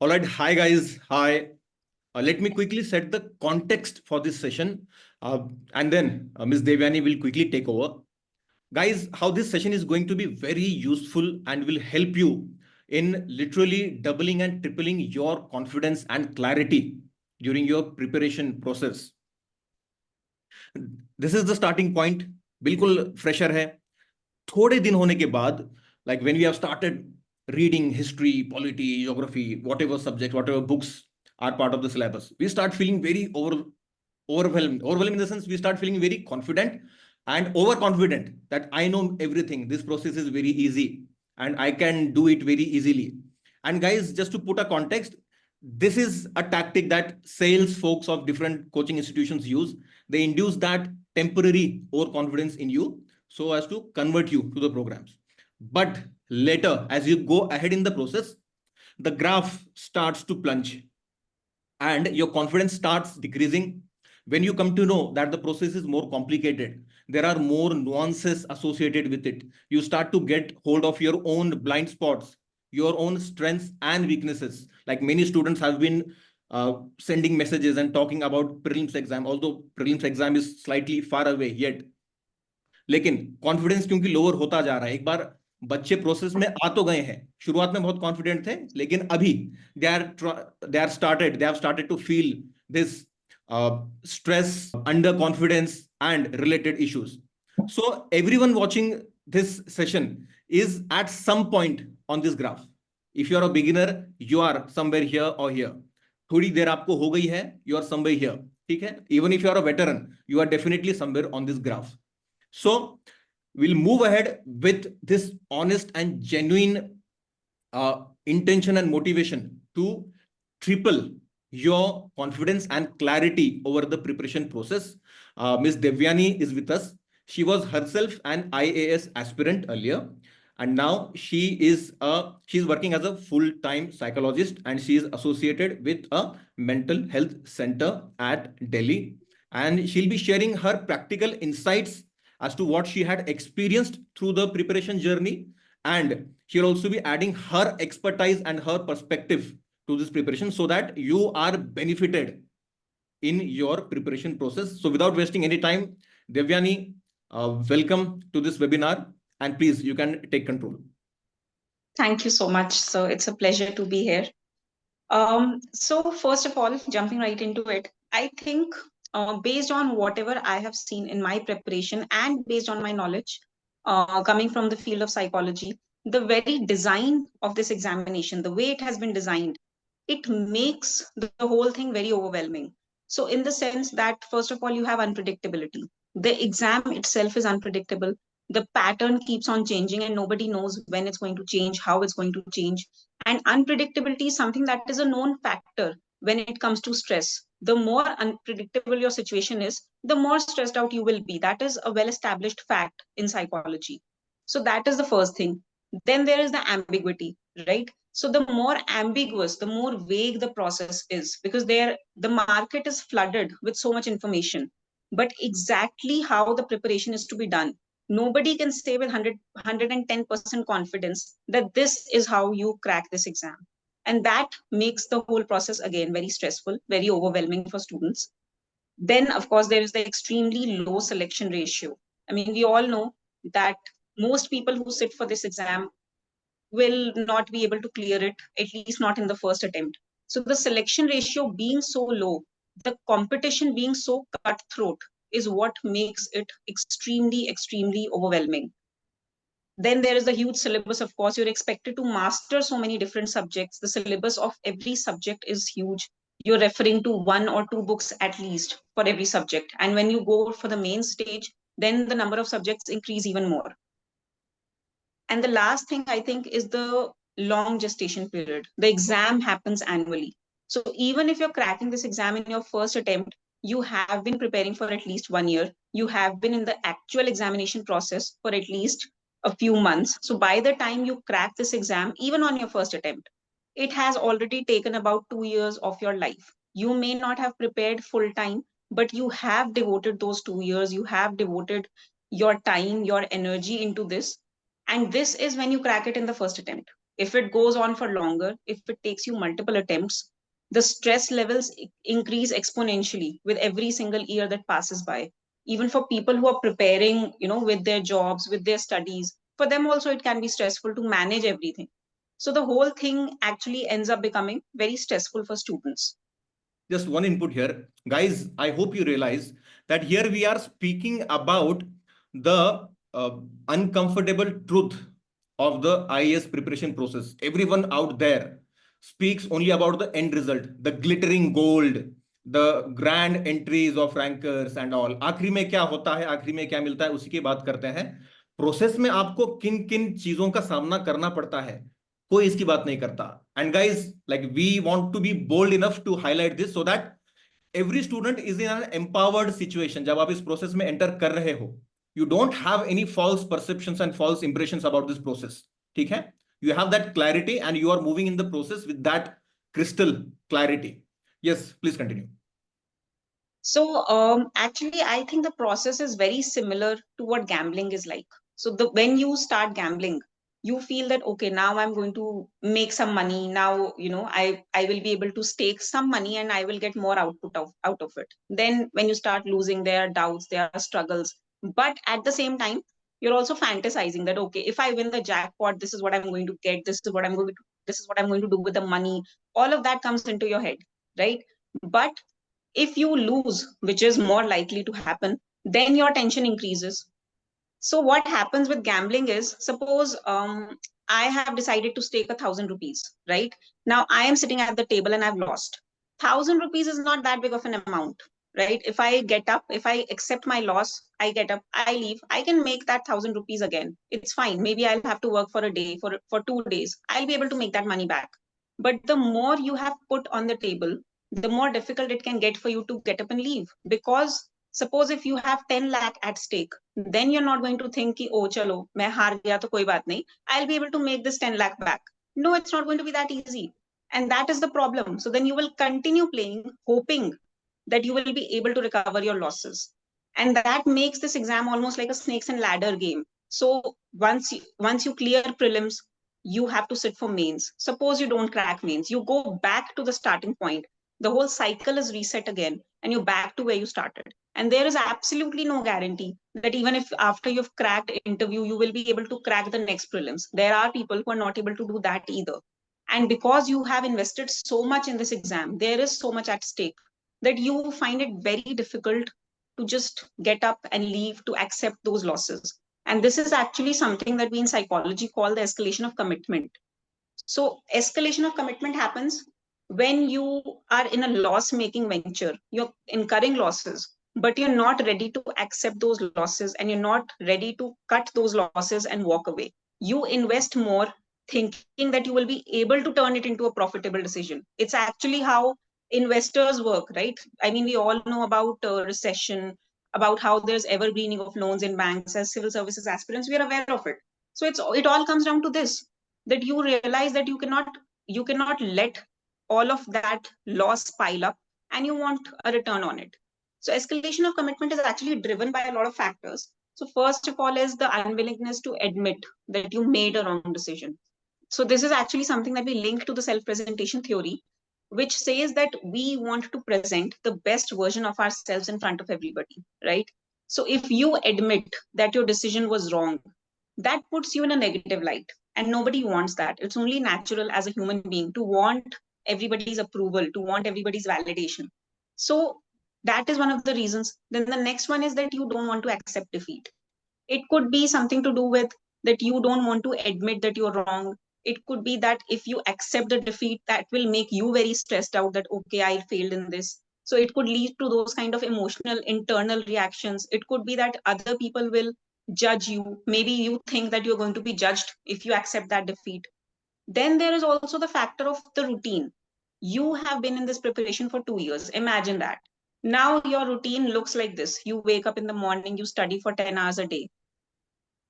All right, hi guys, hi. Let me quickly set the context for this session, and then Ms. Devyani will quickly take over. Guys, how this session is going to be very useful and will help you in literally doubling and tripling your confidence and clarity during your preparation process. This is the starting point. बिल्कुल fresher है. थोड़े दिन होने के बाद, like when we have started reading history, polity, geography, whatever subject, whatever books are part of the syllabus, we start feeling very overwhelmed. Overwhelmed in the sense we start feeling very confident and overconfident that I know everything. This process is very easy and I can do it very easily. And guys, just to put a context, this is a tactic that sales folks of different coaching institutions use. They induce that temporary overconfidence in you so as to convert you to the programs. But later, as you go ahead in the process, the graph starts to plunge and your confidence starts decreasing. When you come to know that the process is more complicated, there are more nuances associated with it. You start to get hold of your own blind spots, your own strengths and weaknesses. Like many students have been sending messages and talking about prelims exam, although prelims exam is slightly far away yet. लेकिन confidence क्योंकि lower होता जा रहा है. एक बार बच्चे process में आ तो गए हैं, शुरुआत में बहुत कॉन्फिडेंट थे, लेकिन अभी they have started to feel this stress, underconfidence, and related issues. So everyone watching this session is at some point on this graph. If you are a beginner, you are somewhere here or here. थोड़ी देर आपको हो गई है, you are somewhere here. ठीक है? Even if you are a veteran, you are definitely somewhere on this graph. So we'll move ahead with this honest and genuine intention and motivation to triple your confidence and clarity over the preparation process. Ms. Devyani is with us. She was herself an IAS aspirant earlier, and now she's working as a full-time psychologist, and she is associated with a mental health center at Delhi. And she'll be sharing her practical insights as to what she had experienced through the preparation journey, and she'll also be adding her expertise and her perspective to this preparation so that you are benefited in your preparation process. So without wasting any time, Devyani, welcome to this webinar, and please, you can take control. Thank you so much. So it's a pleasure to be here. So first of all, jumping right into it, I think based on whatever I have seen in my preparation and based on my knowledge coming from the field of psychology, the very design of this examination, the way it has been designed, it makes the whole thing very overwhelming. So in the sense that, first of all, you have unpredictability. The exam itself is unpredictable. The pattern keeps on changing and nobody knows when it's going to change, how it's going to change. And unpredictability is something that is a known factor when it comes to stress. The more unpredictable your situation is, the more stressed out you will be. That is a well-established fact in psychology. So that is the first thing. Then there is the ambiguity, right? So the more ambiguous, the more vague the process is, because the market is flooded with so much information. But exactly how the preparation is to be done, nobody can say with 110% confidence that this is how you crack this exam. And that makes the whole process, again, very stressful, very overwhelming for students. Then, of course, there is the extremely low selection ratio. I mean, we all know that most people who sit for this exam will not be able to clear it, at least not in the first attempt. So the selection ratio being so low, the competition being so cutthroat is what makes it extremely, extremely overwhelming. Then there is the huge syllabus. Of course, you're expected to master so many different subjects. The syllabus of every subject is huge. You're referring to 1 or 2 books at least for every subject. And when you go for the main stage, then the number of subjects increase even more. And the last thing I think is the long gestation period. The exam happens annually. So even if you're cracking this exam in your first attempt, you have been preparing for at least 1 year. You have been in the actual examination process for at least a few months. So by the time you crack this exam, even on your first attempt, it has already taken about 2 years of your life. You may not have prepared full time, but you have devoted those 2 years. You have devoted your time, your energy into this. And this is when you crack it in the first attempt. If it goes on for longer, if it takes you multiple attempts, the stress levels increase exponentially with every single year that passes by. Even for people who are preparing, with their jobs, with their studies, for them also it can be stressful to manage everything. So the whole thing actually ends up becoming very stressful for students. Just one input here. Guys, I hope you realize that here we are speaking about the uncomfortable truth of the IAS preparation process. Everyone out there speaks only about the end result, the glittering gold, the grand entries of rankers and all. आखिरी में क्या होता है, आखिरी में क्या मिलता है, उसी की बात करते हैं. प्रोसेस में आपको किन किन चीजों का सामना करना पड़ता है, कोई इसकी बात नहीं करता. And guys, like we want to be bold enough to highlight this so that every student is in an empowered situation. जब आप इस प्रोसेस में एंटर कर रहे हो, you don't have any false perceptions and false impressions about this process. ठीक है? You have that clarity and you are moving in the process with that crystal clarity. Yes, please continue. So actually, I think the process is very similar to what gambling is like. So when you start gambling, you feel that, okay, now I'm going to make some money. Now, I will be able to stake some money and I will get more output out of it. Then when you start losing, there are doubts, there are struggles. But at the same time, you're also fantasizing that, okay, if I win the jackpot, this is what I'm going to get. This is what I'm going to do with the money. All of that comes into your head, right? But if you lose, which is more likely to happen, then your tension increases. So what happens with gambling is, suppose I have decided to stake 1,000 rupees, right? Now I am sitting at the table and I've lost. 1,000 rupees is not that big of an amount, right? If I get up, if I accept my loss, I get up, I leave, I can make that 1,000 rupees again. It's fine. Maybe I'll have to work for a day, for 2 days. I'll be able to make that money back. But the more you have put on the table, the more difficult it can get for you to get up and leave. Because suppose if you have 10 lakh at stake, then you're not going to think ki, oh chalo main haar gaya to koi baat nahi, I'll be able to make this 10 lakh back. No, it's not going to be that easy. And that is the problem. So then you will continue playing, hoping that you will be able to recover your losses. And that makes this exam almost like a snakes and ladder game. So once you clear prelims, you have to sit for mains. Suppose you don't crack mains, you go back to the starting point. The whole cycle is reset again and you're back to where you started. And there is absolutely no guarantee that even if after you've cracked interview, you will be able to crack the next prelims. There are people who are not able to do that either. And because you have invested so much in this exam, there is so much at stake that you find it very difficult to just get up and leave, to accept those losses. And this is actually something that we in psychology call the escalation of commitment. So escalation of commitment happens when you are in a loss-making venture. You're incurring losses, but you're not ready to accept those losses and you're not ready to cut those losses and walk away. You invest more thinking that you will be able to turn it into a profitable decision. It's actually how investors work, right? I mean, we all know about recession, about how there's evergreening of loans in banks. As civil services aspirants, we are aware of it. So it all comes down to this, that you realize that you cannot let all of that loss pile up and you want a return on it. So escalation of commitment is actually driven by a lot of factors. So first of all is the unwillingness to admit that you made a wrong decision. So this is actually something that we link to the self-presentation theory, which says that we want to present the best version of ourselves in front of everybody, right? So if you admit that your decision was wrong, that puts you in a negative light, and nobody wants that. It's only natural as a human being to want everybody's approval, to want everybody's validation. So that is one of the reasons. Then the next one is that you don't want to accept defeat. It could be something to do with that you don't want to admit that you're wrong. It could be that if you accept the defeat, that will make you very stressed out, that okay, I failed in this. So it could lead to those kind of emotional internal reactions. It could be that other people will judge you. Maybe you think that you're going to be judged if you accept that defeat. Then there is also the factor of the routine. You have been in this preparation for 2 years. Imagine that. Now your routine looks like this. You wake up in the morning, you study for 10 hours a day.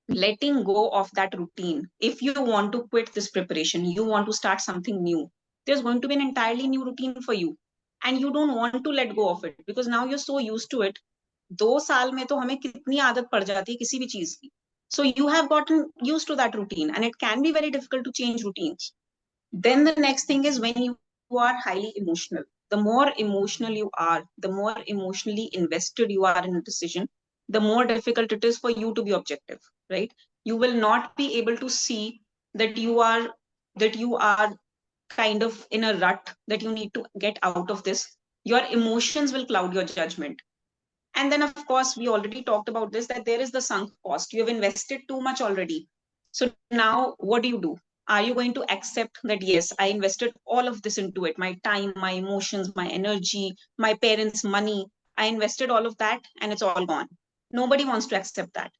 Letting go of that routine. If you want to quit this preparation, you want to start something new, there's going to be an entirely new routine for you. And you don't want to let go of it because now you're so used to it. 2 साल में तो हमें कितनी आदत पड़ जाती है किसी भी चीज की. So you have gotten used to that routine, and it can be very difficult to change routines. Then the next thing is when you are highly emotional. The more emotional you are, the more emotionally invested you are in a decision, the more difficult it is for you to be objective, right? You will not be able to see that you are kind of in a rut, that you need to get out of this. Your emotions will cloud your judgment. And then, of course, we already talked about this, that there is the sunk cost. You have invested too much already. So now what do? Are you going to accept that, yes, I invested all of this into it, my time, my emotions, my energy, my parents' money, I invested all of that and it's all gone? Nobody wants to accept that.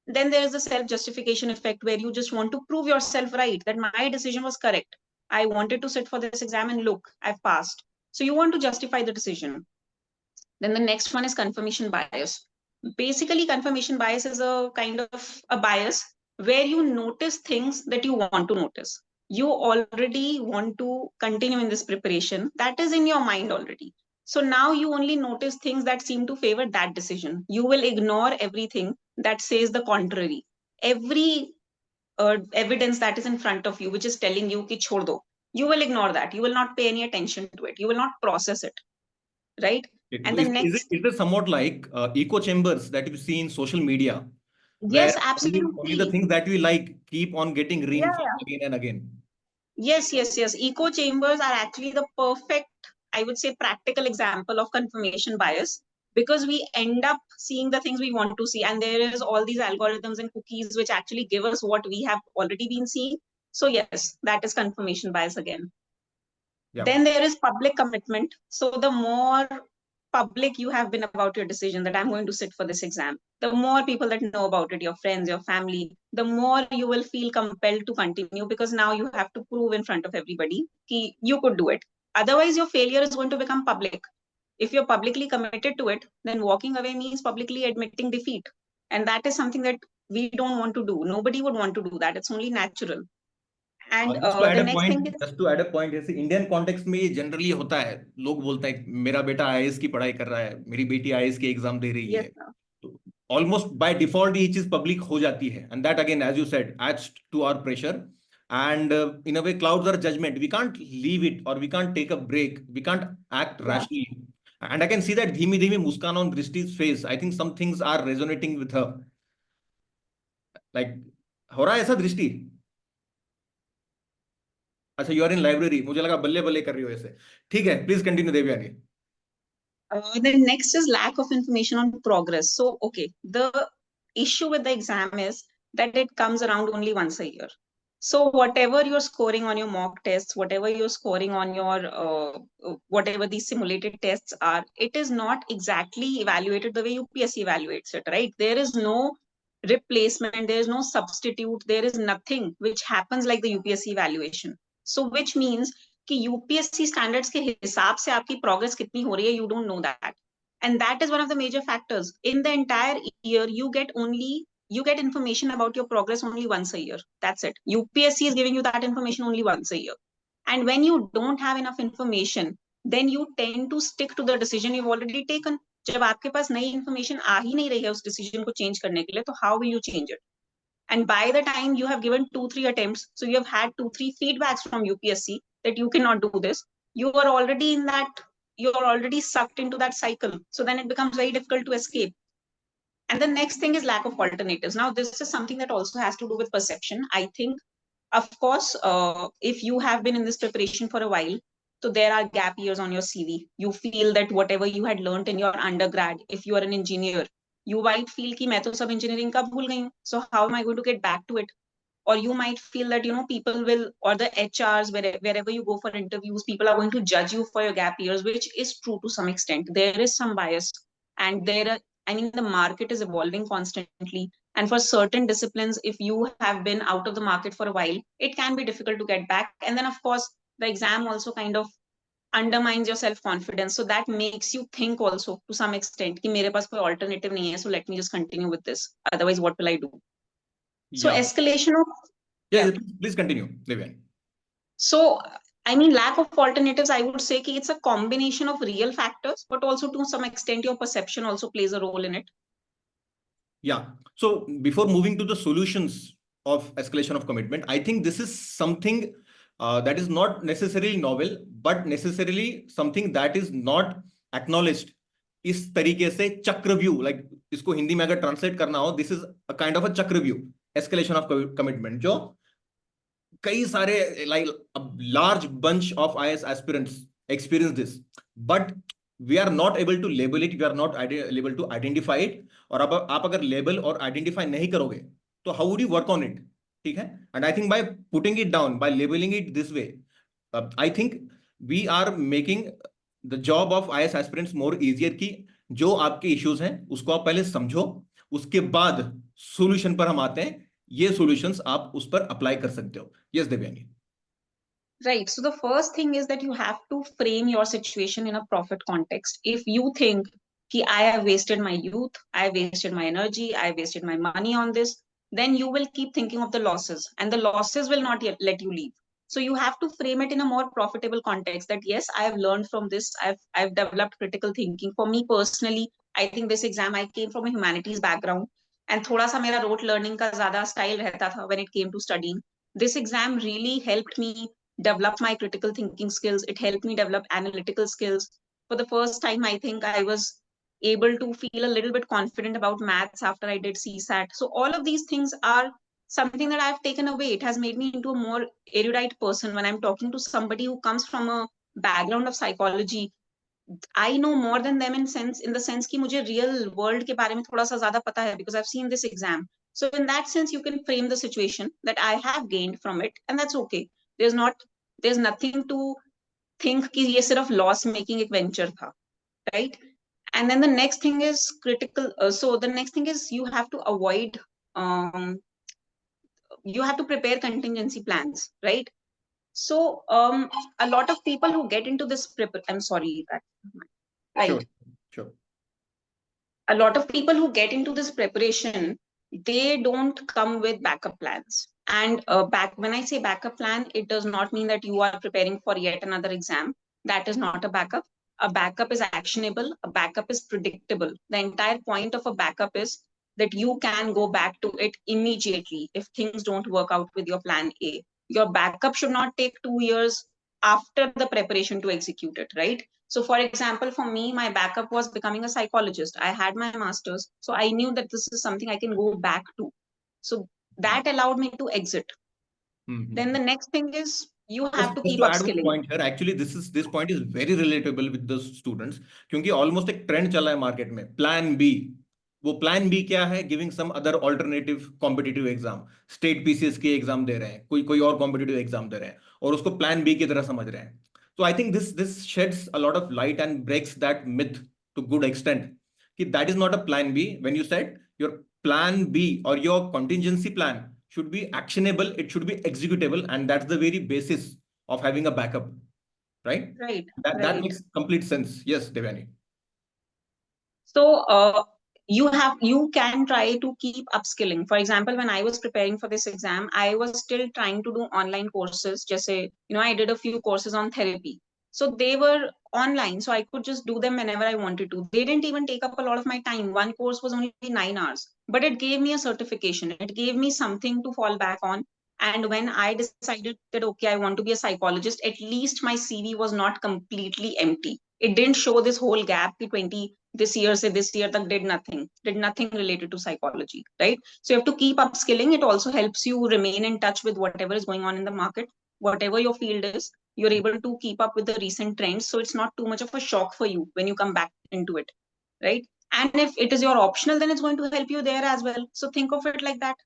Then there is the self-justification effect, where you just want to prove yourself right, that my decision was correct. I wanted to sit for this exam and look, I've passed. So you want to justify the decision. Then the next one is confirmation bias. Basically, confirmation bias is a kind of a bias where you notice things that you want to notice. You already want to continue in this preparation. That is in your mind already. So now you only notice things that seem to favor that decision. You will ignore everything that says the contrary. Every evidence that is in front of you, which is telling you ki chhod do, you will ignore that. You will not pay any attention to it. You will not process it, right? And the next, Is it somewhat like echo chambers that you see in social media, where yes, only the absolutely. things that we like keep on getting Yeah, reinforced yeah. again and again? Yes, yes, yes. Echo chambers are actually the perfect, I would say, practical example of confirmation bias, because we end up seeing the things we want to see. And there is all these algorithms and cookies which actually give us what we have already been seeing. So, yes, that is confirmation bias again. Yeah. Then there is public commitment. So the more public you have been about your decision, that I'm going to sit for this exam, the more people that know about it, your friends, your family, the more you will feel compelled to continue, because now you have to prove in front of everybody that you could do it. Otherwise, your failure is going to become public. If you're publicly committed to it, then walking away means publicly admitting defeat. And that is something that we don't want to do. Nobody would want to do that. It's only natural. And the next thing is, just to add a point, जैसे Indian context में ये generally होता है, लोग बोलते हैं मेरा बेटा आईएएस की पढ़ाई कर रहा है, मेरी बेटी आईएएस की एग्जाम दे रही yes, है, तो ऑलमोस्ट बाय डिफॉल्ट ये चीज पब्लिक हो जाती है, and that again as you said adds to our pressure, and in a way clouds our judgment. We can't leave it, or we can't take a break, we can't act yeah. rationally. And I can see that धीमी धीमी मुस्कान on Drishti's face. I think some things are resonating with her. Like, हो रहा है ऐसा दृष्टि? अच्छा, you are in library, मुझे लगा बल्ले बल्ले कर रही हो ऐसे. ठीक है, please continue Devyani. The next is lack of information on progress. So, okay, the issue with the exam is that it comes around only once a year. So, whatever you're scoring on your mock tests, whatever you're scoring on your whatever these simulated tests are, it is not exactly evaluated the way UPSC evaluates it, right? There is no replacement, there is no substitute, there is nothing which happens like the UPSC evaluation. So, which means कि UPSC standards के हिसाब से आपकी progress कितनी हो रही है, you don't know that. And that is one of the major factors. In the entire year, you get information about your progress only once a year. That's it. UPSC is giving you that information only once a year. And when you don't have enough information, then you tend to stick to the decision you've already taken. जब आपके पास नई information आ ही नहीं रही है उस decision को change करने के लिए, तो how will you change it? And by the time you have given 2-3 attempts, so you have had 2-3 feedbacks from UPSC that you cannot do this, you are already in that, you are already sucked into that cycle. So then it becomes very difficult to escape. And the next thing is lack of alternatives. Now, this is something that also has to do with perception. I think, of course, if you have been in this preparation for a while, so there are gap years on your CV. You feel that whatever you had learned in your undergrad, if you are an engineer, you might feel कि मैं तो सब engineering का भूल गई हूँ. So how am I going to get back to it? Or you might feel that, you know, people will, or the HRs, wherever you go for interviews, people are going to judge you for your gap years, which is true to some extent. There is some bias, and I mean, the market is evolving constantly. And for certain disciplines, if you have been out of the market for a while, it can be difficult to get back. And then, of course, the exam also kind of undermines your self-confidence. So that makes you think also to some extent, कि मेरे पास कोई alternative नहीं है, so let me just continue with this. Otherwise, what will I do? So Yeah. escalation of, Yes, yeah. please continue, Devyani. So, I mean, lack of alternatives, I would say कि it's a combination of real factors, but also to some extent, your perception also plays a role in it. Yeah. So before moving to the solutions of escalation of commitment, I think this is something that is not necessarily novel, but necessarily something that is not acknowledged. इस तरीके से चक्रव्यूह, like इसको हिंदी में अगर translate करना हो, this is a kind of a चक्रव्यूह, escalation of commitment, जो कई सारे, like a large bunch of IAS aspirants experience this, but we are not able to label it, we are not able to identify it. और अब आप अगर label और identify नहीं करोगे तो how would you work on it? ठीक है. And I think by putting it down, by labelling it this way, I think we are making the job of IAS aspirants more easier, की जो आपके issues हैं उसको आप पहले समझो, उसके बाद सॉल्यूशन पर हम आते हैं. ये सॉल्यूशंस आप उस पर अप्लाई कर सकते हो. Yes Devyani. Right. So the first thing is that you have to frame your situation in a profit context. If you think कि I have wasted my youth, I have wasted my energy, I have wasted my money on this, then you will keep thinking of the losses, and the losses will not yet let you leave. So you have to frame it in a more profitable context, that yes, I have learned from this. I've developed critical thinking. For me personally, I think this exam, I came from a humanities background, and थोड़ा सा मेरा rote learning का ज़्यादा style रहता था when it came to studying. This exam really helped me develop my critical thinking skills. It helped me develop analytical skills. For the first time, I think I was able to feel a little bit confident about maths after I did CSAT. So all of these things are something that I've taken away. It has made me into a more erudite person. When I'm talking to somebody who comes from a background of psychology, I know more than them in the sense कि मुझे real world के बारे में थोड़ा सा ज़्यादा पता है, because I've seen this exam. So in that sense, you can frame the situation that I have gained from it, and that's okay. There's nothing to think कि ये सिर्फ loss making एक venture था, right? And then the next thing is critical. So the next thing is you have to avoid, you have to prepare contingency plans, right? So a lot of people who get into this I'm sorry, right? Sure, sure. A lot of people who get into this preparation, they don't come with backup plans. And when I say backup plan, it does not mean that you are preparing for yet another exam. That is not a backup. A backup is actionable. A backup is predictable. The entire point of a backup is that you can go back to it immediately if things don't work out with your plan A. Your backup should not take 2 years after the preparation to execute it, right? So for example, for me, my backup was becoming a psychologist. I had my master's, so I knew that this is something I can go back to. So that allowed me to exit. Then the next thing is you have to Just keep to add one upskilling. point here, actually this point is very relatable with the students, क्योंकि almost एक trend चला है market में, plan B. वो plan B क्या है? Giving some other alternative competitive exam, state PCS के exam दे रहे हैं, कोई और competitive exam दे रहे हैं, और उसको plan B की तरह समझ रहे हैं. So I think this sheds a lot of light and breaks that myth to good extent, कि that is not a plan B. When you said your plan B or your contingency plan should be actionable, it should be executable, and that's the very basis of having a backup, right? Right. That makes complete sense. Yes, Devyani. So you can try to keep upskilling. For example, when I was preparing for this exam, I was still trying to do online courses. Just say, I did a few courses on therapy. So they were online, so I could just do them whenever I wanted to. They didn't even take up a lot of my time. One course was only 9 hours, but it gave me a certification. It gave me something to fall back on. And when I decided that, okay, I want to be a psychologist, at least my CV was not completely empty. It didn't show this whole gap, the 20 this year से this year तक did nothing related to psychology, right? So you have to keep upskilling. It also helps you remain in touch with whatever is going on in the market. Whatever your field is, you're able to keep up with the recent trends, so it's not too much of a shock for you when you come back into it, right? And if it is your optional, then it's going to help you there as well. So think of it like that.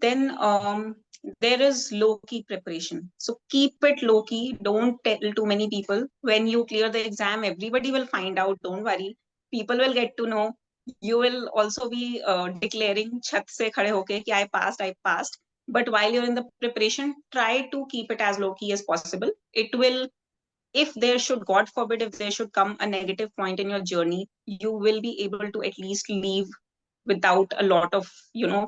Then there is low key preparation. So keep it low key. Don't tell too many people. When you clear the exam, everybody will find out. Don't worry. People will get to know. You will also be declaring छत से खड़े होके कि I passed. But while you're in the preparation, try to keep it as low key as possible. It will, if there should, God forbid, if there should come a negative point in your journey, you will be able to at least leave without a lot of,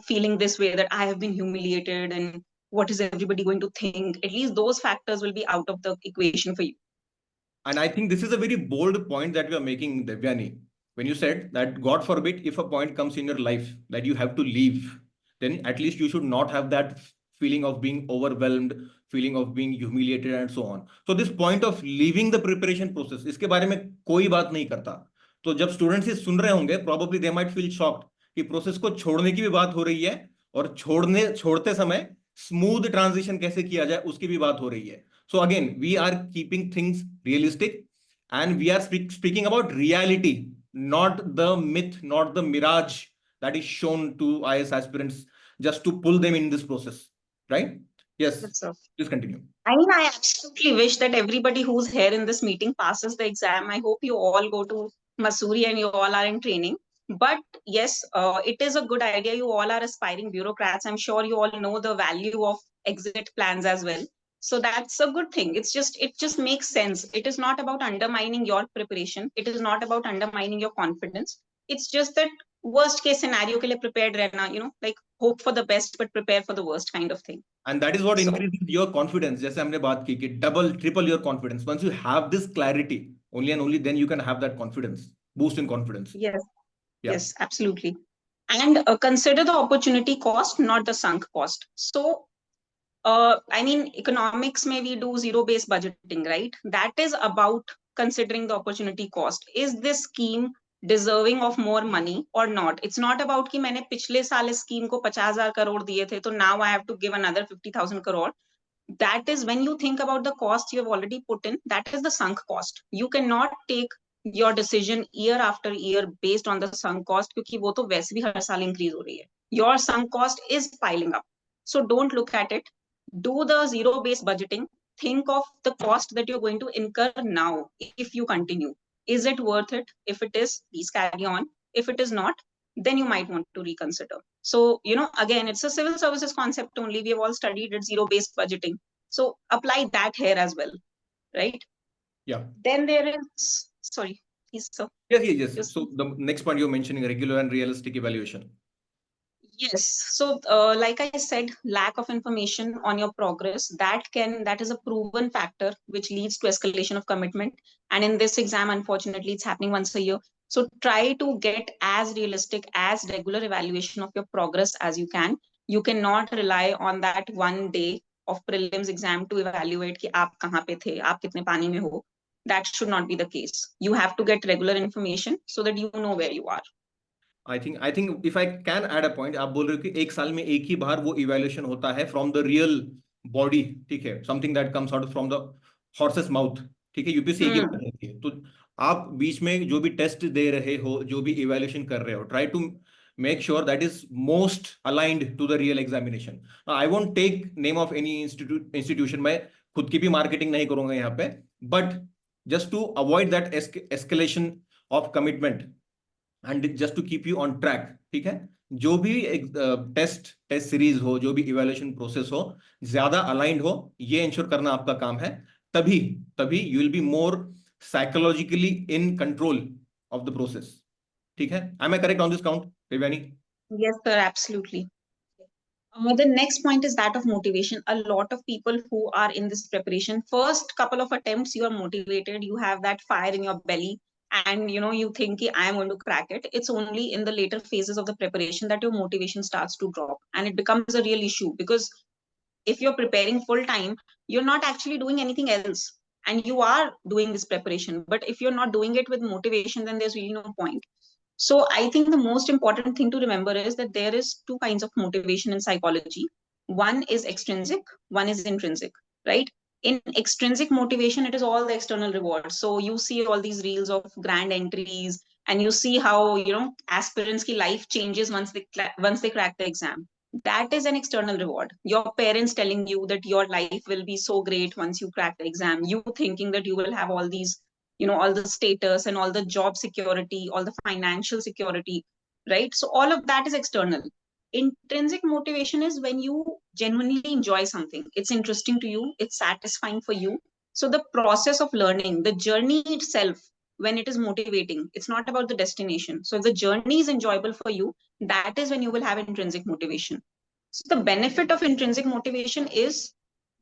feeling this way that I have been humiliated and what is everybody going to think. At least those factors will be out of the equation for you. And I think this is a very bold point that we are making, Devyani. when you said that God forbid if a point comes in your life that you have to leave, then at least you should not have that feeling of being overwhelmed, feeling of being humiliated and so on. So this point of leaving the preparation process, इसके बारे में कोई बात नहीं करता. तो जब students ये सुन रहे होंगे, probably they might feel shocked कि प्रोसेस को छोड़ने की भी बात हो रही है और छोड़ते समय स्मूथ ट्रांजिशन कैसे किया जाए उसकी भी बात हो रही है. So again, we are keeping things realistic and we are speaking about reality, not the myth, not the mirage that is shown to IAS aspirants just to pull them in this process, right? Yes, please continue. I mean, I absolutely wish that everybody who's here in this meeting passes the exam. I hope you all go to Missouri and you all are in training. But yes, it is a good idea. You all are aspiring bureaucrats. I'm sure you all know the value of exit plans as well. So that's a good thing. It just makes sense. It is not about undermining your preparation. It is not about undermining your confidence. It's just that worst case scenario ke liye prepared rehna, like hope for the best but prepare for the worst kind of thing. And that is what increases your confidence. जैसे हमने बात की कि double, triple your confidence. Once you have this clarity, only and only then you can have that confidence, boost in confidence. Yes. Yeah. Yes, absolutely. And consider the opportunity cost, not the sunk cost. So, I mean, economics may we do zero-based budgeting, right? That is about considering the opportunity cost. Is this scheme deserving of more money or not? It's not about कि मैंने पिछले साल इस scheme को 50,000 crore दिए थे, तो now I have to give another 50,000 crore. That is when you think about the cost you have already put in, that is the sunk cost. You cannot take your decision year after year based on the sunk cost, क्योंकि वो तो वैसे भी हर साल increase हो रही है. Your sunk cost is piling up. So don't look at it. Do the zero-based budgeting. Think of the cost that you're going to incur now if you continue. Is it worth it? If it is, please carry on. If it is not, then you might want to reconsider. So, again, it's a civil services concept only. We have all studied it, zero-based budgeting. So apply that here as well, right? Yeah. Then there is, sorry, please, sir. Yes. So the next point you're mentioning, regular and realistic evaluation. Yes. So, like I said, lack of information on your progress, that is a proven factor which leads to escalation of commitment. And in this exam, unfortunately, it's happening once a year. So try to get as realistic as regular evaluation of your progress as you can. You cannot rely on that one day of prelims exam to evaluate कि आप कहाँ पे थे, आप कितने पानी में हो. That should not be the case. You have to get regular information so that you know where you are. I think if I can add a point, आप बोल रहे हो कि एक साल में एक ही बार वो evaluation होता है from the real body, ठीक है, something that comes out from the horse's mouth, ठीक है, यूपीएससी एक ही बार होती है. तो आप बीच में जो भी टेस्ट दे रहे हो, जो भी evaluation कर रहे हो, try to make sure that is most aligned to the real examination. I won't take name of any institution, मैं खुद की भी marketing नहीं करूंगा यहाँ पे, but just to avoid that escalation of commitment and just to keep you on track, ठीक है, जो भी टेस्ट सीरीज हो, जो भी इवैल्यूएशन प्रोसेस हो, ज्यादा अलाइंड हो, ये इंश्योर करना आपका काम है. तभी you will be more psychologically in control of the process. ठीक है? Am I correct on this count, Devyani? Yes, sir, absolutely. The next point is that of motivation. A lot of people who are in this preparation, first couple of attempts, you are motivated, you have that fire in your belly, and you think I am going to crack it. It's only in the later phases of the preparation that your motivation starts to drop, and it becomes a real issue, because if you're preparing full time, you're not actually doing anything else, and you are doing this preparation. But if you're not doing it with motivation, then there's really no point. So I think the most important thing to remember is that there is two kinds of motivation in psychology. One is extrinsic, one is intrinsic, right? In extrinsic motivation, it is all the external rewards. So you see all these reels of grand entries, and you see how aspirants ki life changes once they crack the exam. That is an external reward. Your parents telling you that your life will be so great once you crack the exam. You thinking that you will have all these, all the status and all the job security, all the financial security, right? So all of that is external. Intrinsic motivation is when you genuinely enjoy something. It's interesting to you, it's satisfying for you. So the process of learning, the journey itself, when it is motivating, it's not about the destination. So if the journey is enjoyable for you, that is when you will have intrinsic motivation. So the benefit of intrinsic motivation is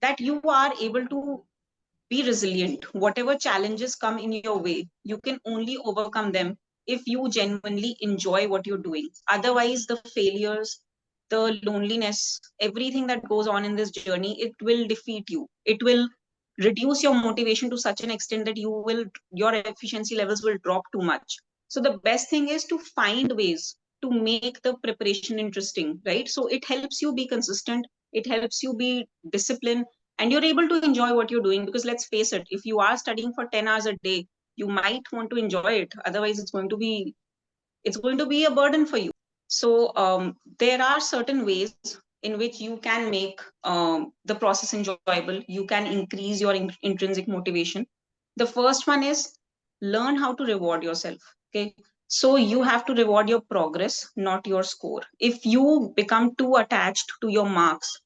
that you are able to be resilient. Whatever challenges come in your way, you can only overcome them if you genuinely enjoy what you're doing. Otherwise, the failures, the loneliness, everything that goes on in this journey, it will defeat you. It will reduce your motivation to such an extent that your efficiency levels will drop too much. So the best thing is to find ways to make the preparation interesting, right? So it helps you be consistent, it helps you be disciplined, and you're able to enjoy what you're doing. Because let's face it, if you are studying for 10 hours a day, you might want to enjoy it. Otherwise, it's going to be a burden for you. So there are certain ways in which you can make the process enjoyable. You can increase your intrinsic motivation. The first one is learn how to reward yourself. Okay. So you have to reward your progress, not your score. If you become too attached to your marks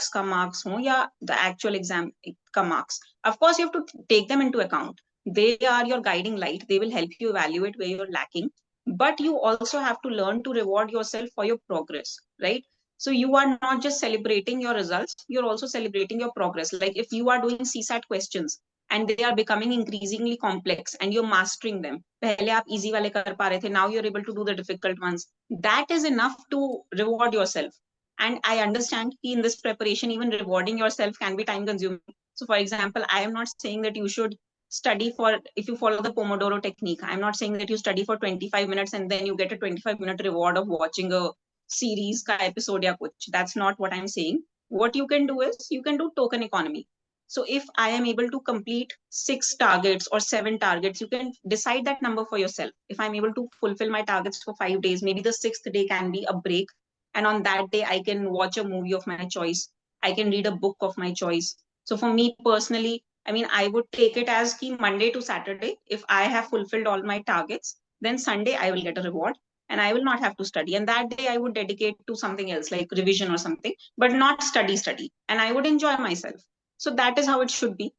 ka marks ho ya the actual exam ka marks, of course you have to take them into account. They are your guiding light. They will help you evaluate where you're lacking, but you also have to learn to reward yourself for your progress, right? So you are not just celebrating your results, you're also celebrating your progress. Like if you are doing CSAT questions and they are becoming increasingly complex and you're mastering them, pehle aap easy wale kar pa rahe the, now you're able to do the difficult ones. That is enough to reward yourself. And I understand in this preparation, even rewarding yourself can be time consuming. So for example, I am not saying that you should study for, if you follow the Pomodoro technique, I'm not saying that you study for 25 minutes and then you get a 25-minute reward of watching a series ka episode ya kuch. That's not what I'm saying. What you can do is you can do token economy. So if I am able to complete 6 targets or 7 targets, you can decide that number for yourself. If I'm able to fulfill my targets for 5 days, maybe the 6th day can be a break. And on that day, I can watch a movie of my choice. I can read a book of my choice. So for me personally, I mean, I would take it as ki Monday to Saturday, if I have fulfilled all my targets, then Sunday I will get a reward and I will not have to study. And that day I would dedicate to something else like revision or something, but not study. And I would enjoy myself. So that is how it should be,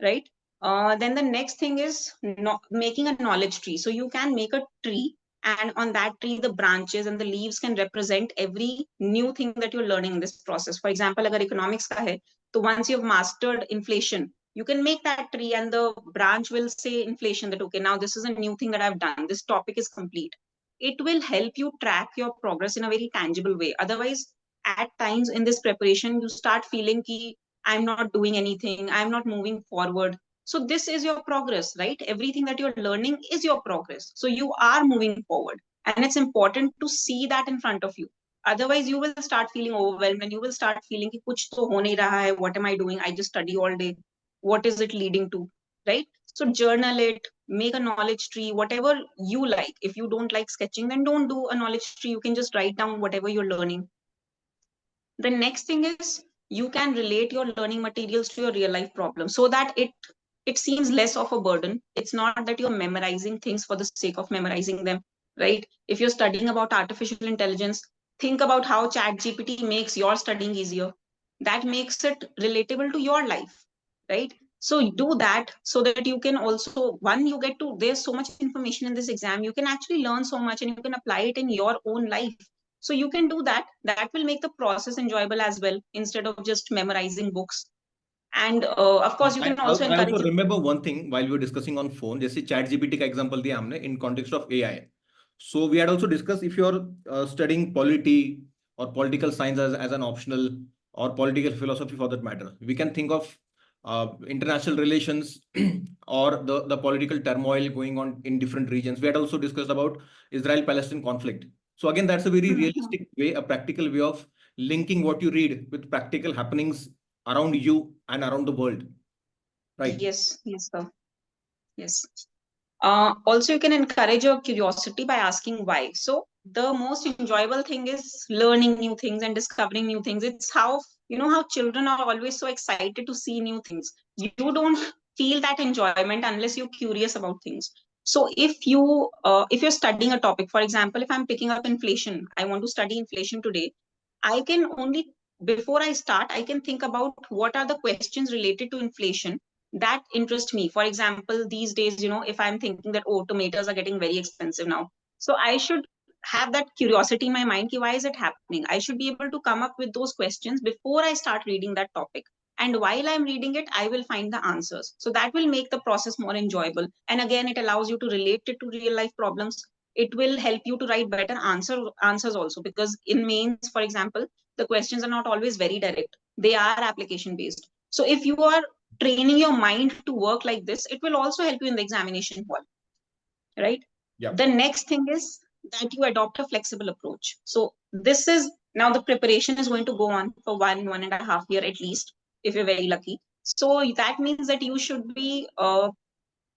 right? Then the next thing is making a knowledge tree. So you can make a tree, and on that tree, the branches and the leaves can represent every new thing that you're learning in this process. For example, agar economics ka hai, so once you've mastered inflation, you can make that tree and the branch will say inflation, that okay, now this is a new thing that I've done, this topic is complete. It will help you track your progress in a very tangible way. Otherwise, at times in this preparation, you start feeling ki I'm not doing anything, I'm not moving forward. So this is your progress, right? Everything that you're learning is your progress. So you are moving forward, and it's important to see that in front of you. Otherwise, you will start feeling overwhelmed and you will start feeling ki kuch to ho nahi raha hai. What am I doing? I just study all day. What is it leading to, right? So journal it, make a knowledge tree, whatever you like. If you don't like sketching, then don't do a knowledge tree. You can just write down whatever you're learning. The next thing is you can relate your learning materials to your real life problems so that it seems less of a burden. It's not that you're memorizing things for the sake of memorizing them, right? If you're studying about artificial intelligence, think about how chat gpt makes your studying easier. That makes it relatable to your life, right? So do that so that you can also, one, you get to, there's so much information in this exam, you can actually learn so much and you can apply it in your own life. So you can do that. That will make the process enjoyable as well, instead of just memorizing books. And of course, you can also I also encourage. remember one thing while we were discussing on phone, जैसे chat GPT का example दिया हमने in context of AI. So we had also discussed if you're studying polity or political science as an optional, or political philosophy for that matter, we can think of international relations or the political turmoil going on in different regions. We had also discussed about Israel-Palestine conflict. So again, that's a very realistic way, a practical way of linking what you read with practical happenings around you and around the world. Right. Yes, sir. Yes. Also, you can encourage your curiosity by asking why. So the most enjoyable thing is learning new things and discovering new things. It's how, how children are always so excited to see new things. You don't feel that enjoyment unless you're curious about things. So if you're studying a topic, for example, if I'm picking up inflation, I want to study inflation today. I can only, before I start, I can think about what are the questions related to inflation that interest me. For example, these days, if I'm thinking that, oh, tomatoes are getting very expensive now, so I should have that curiosity in my mind, ki why is it happening? I should be able to come up with those questions before I start reading that topic. And while I'm reading it, I will find the answers. So that will make the process more enjoyable. And again, it allows you to relate it to real life problems. It will help you to write better answers also, because in mains, for example, the questions are not always very direct. They are application based. So if you are training your mind to work like this, it will also help you in the examination hall, right? Yeah. The next thing is that you adopt a flexible approach. So this is now the preparation is going to go on for 1.5 year at least, if you're very lucky. So that means that you should be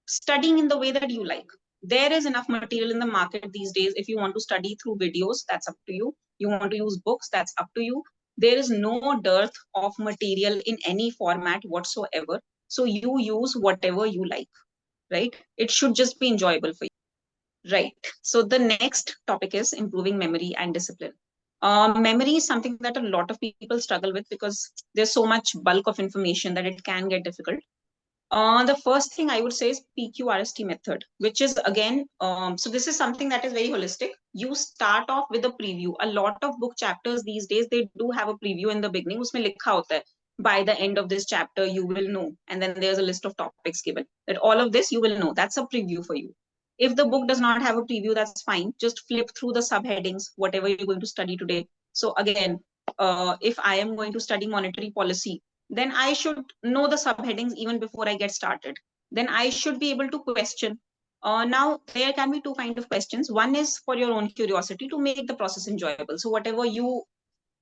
studying in the way that you like. There is enough material in the market these days. If you want to study through videos, that's up to you. You want to use books, that's up to you. There is no dearth of material in any format whatsoever. So you use whatever you like, right? It should just be enjoyable for you, right? So the next topic is improving memory and discipline. Memory is something that a lot of people struggle with because there's so much bulk of information that it can get difficult. The first thing I would say is PQRST method, which is again, so this is something that is very holistic. You start off with a preview. A lot of book chapters these days, they do have a preview in the beginning. Usme likha hota hai, by the end of this chapter, you will know. And then there's a list of topics given that all of this you will know. That's a preview for you. If the book does not have a preview, that's fine. Just flip through the subheadings, whatever you're going to study today. So again, if I am going to study monetary policy, then I should know the subheadings even before I get started. Then I should be able to question. Now, there can be two kinds of questions. One is for your own curiosity to make the process enjoyable. So whatever you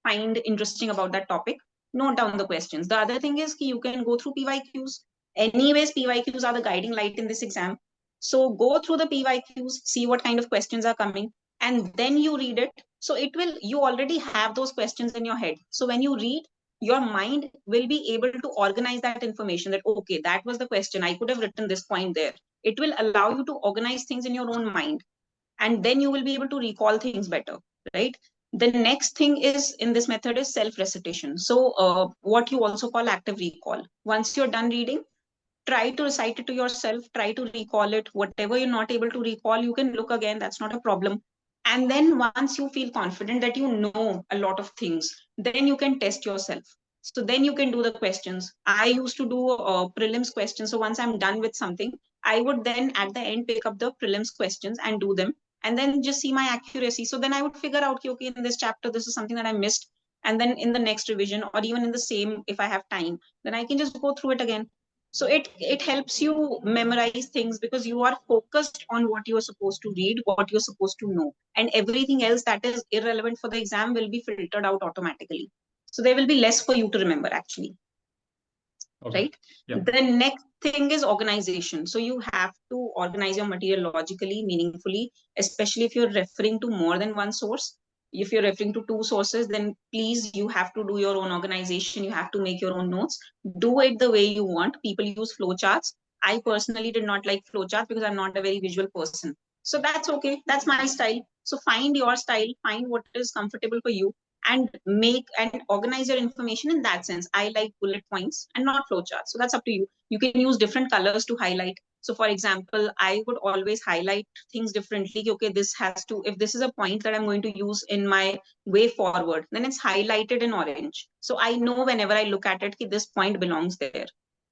find interesting about that topic, note down the questions. The other thing is you can go through PYQs. Anyways, PYQs are the guiding light in this exam. So go through the PYQs, see what kind of questions are coming, and then you read it. So you already have those questions in your head. So when you read, your mind will be able to organize that information that, okay, that was the question. I could have written this point there. It will allow you to organize things in your own mind. And then you will be able to recall things better, right? The next thing is in this method is self-recitation. So what you also call active recall. Once you're done reading, try to recite it to yourself, try to recall it. Whatever you're not able to recall, you can look again, that's not a problem. And then once you feel confident that you know a lot of things, then you can test yourself. So then you can do the questions. I used to do prelims questions. So once I'm done with something, I would then at the end pick up the prelims questions and do them, and then just see my accuracy. So then I would figure out, okay, in this chapter, this is something that I missed. And then in the next revision, or even in the same, if I have time, then I can just go through it again. So it helps you memorize things because you are focused on what you are supposed to read, what you're supposed to know, and everything else that is irrelevant for the exam will be filtered out automatically. So there will be less for you to remember actually. Okay. Right? Yeah. The next thing is organization. So you have to organize your material logically, meaningfully, especially if you're referring to more than one source. If you're referring to two sources, then please, you have to do your own organization. You have to make your own notes. Do it the way you want. People use flowcharts. I personally did not like flowcharts because I'm not a very visual person. So that's okay. That's my style. So find your style, find what is comfortable for you, and make and organize your information in that sense. I like bullet points and not flowcharts. So that's up to you. You can use different colors to highlight. So for example, I would always highlight things differently. Okay, this has to, if this is a point that I'm going to use in my way forward, then it's highlighted in orange. So I know whenever I look at it, okay, this point belongs there,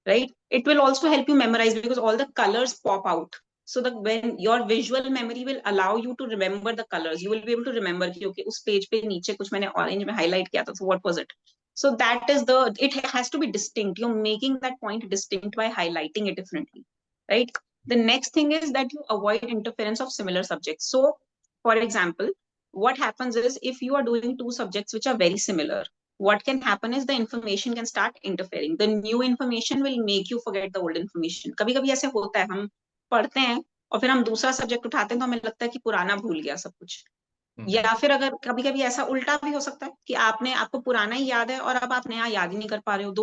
right? It will also help you memorize because all the colors pop out. So that when your visual memory will allow you to remember the colors, you will be able to remember कि okay, उस page पे नीचे कुछ मैंने orange में highlight किया था, so what was it? So that is it has to be distinct. You're making that point distinct by highlighting it differently, right? The next thing is that you avoid interference of similar subjects. So for example, what happens is if you are doing two subjects which are very similar, what can happen is the information can start interfering. The new information will make you forget the old information. कभी कभी ऐसे होता है, हम पढ़ते हैं और फिर हम दूसरा सब्जेक्ट उठाते हैं तो हमें लगता है कि पुराना भूल गया सब कुछ। या फिर अगर कभी कभी ऐसा उल्टा भी हो सकता है कि आपको पुराना ही याद है और अब आप नया याद ही नहीं कर पा रहे हो।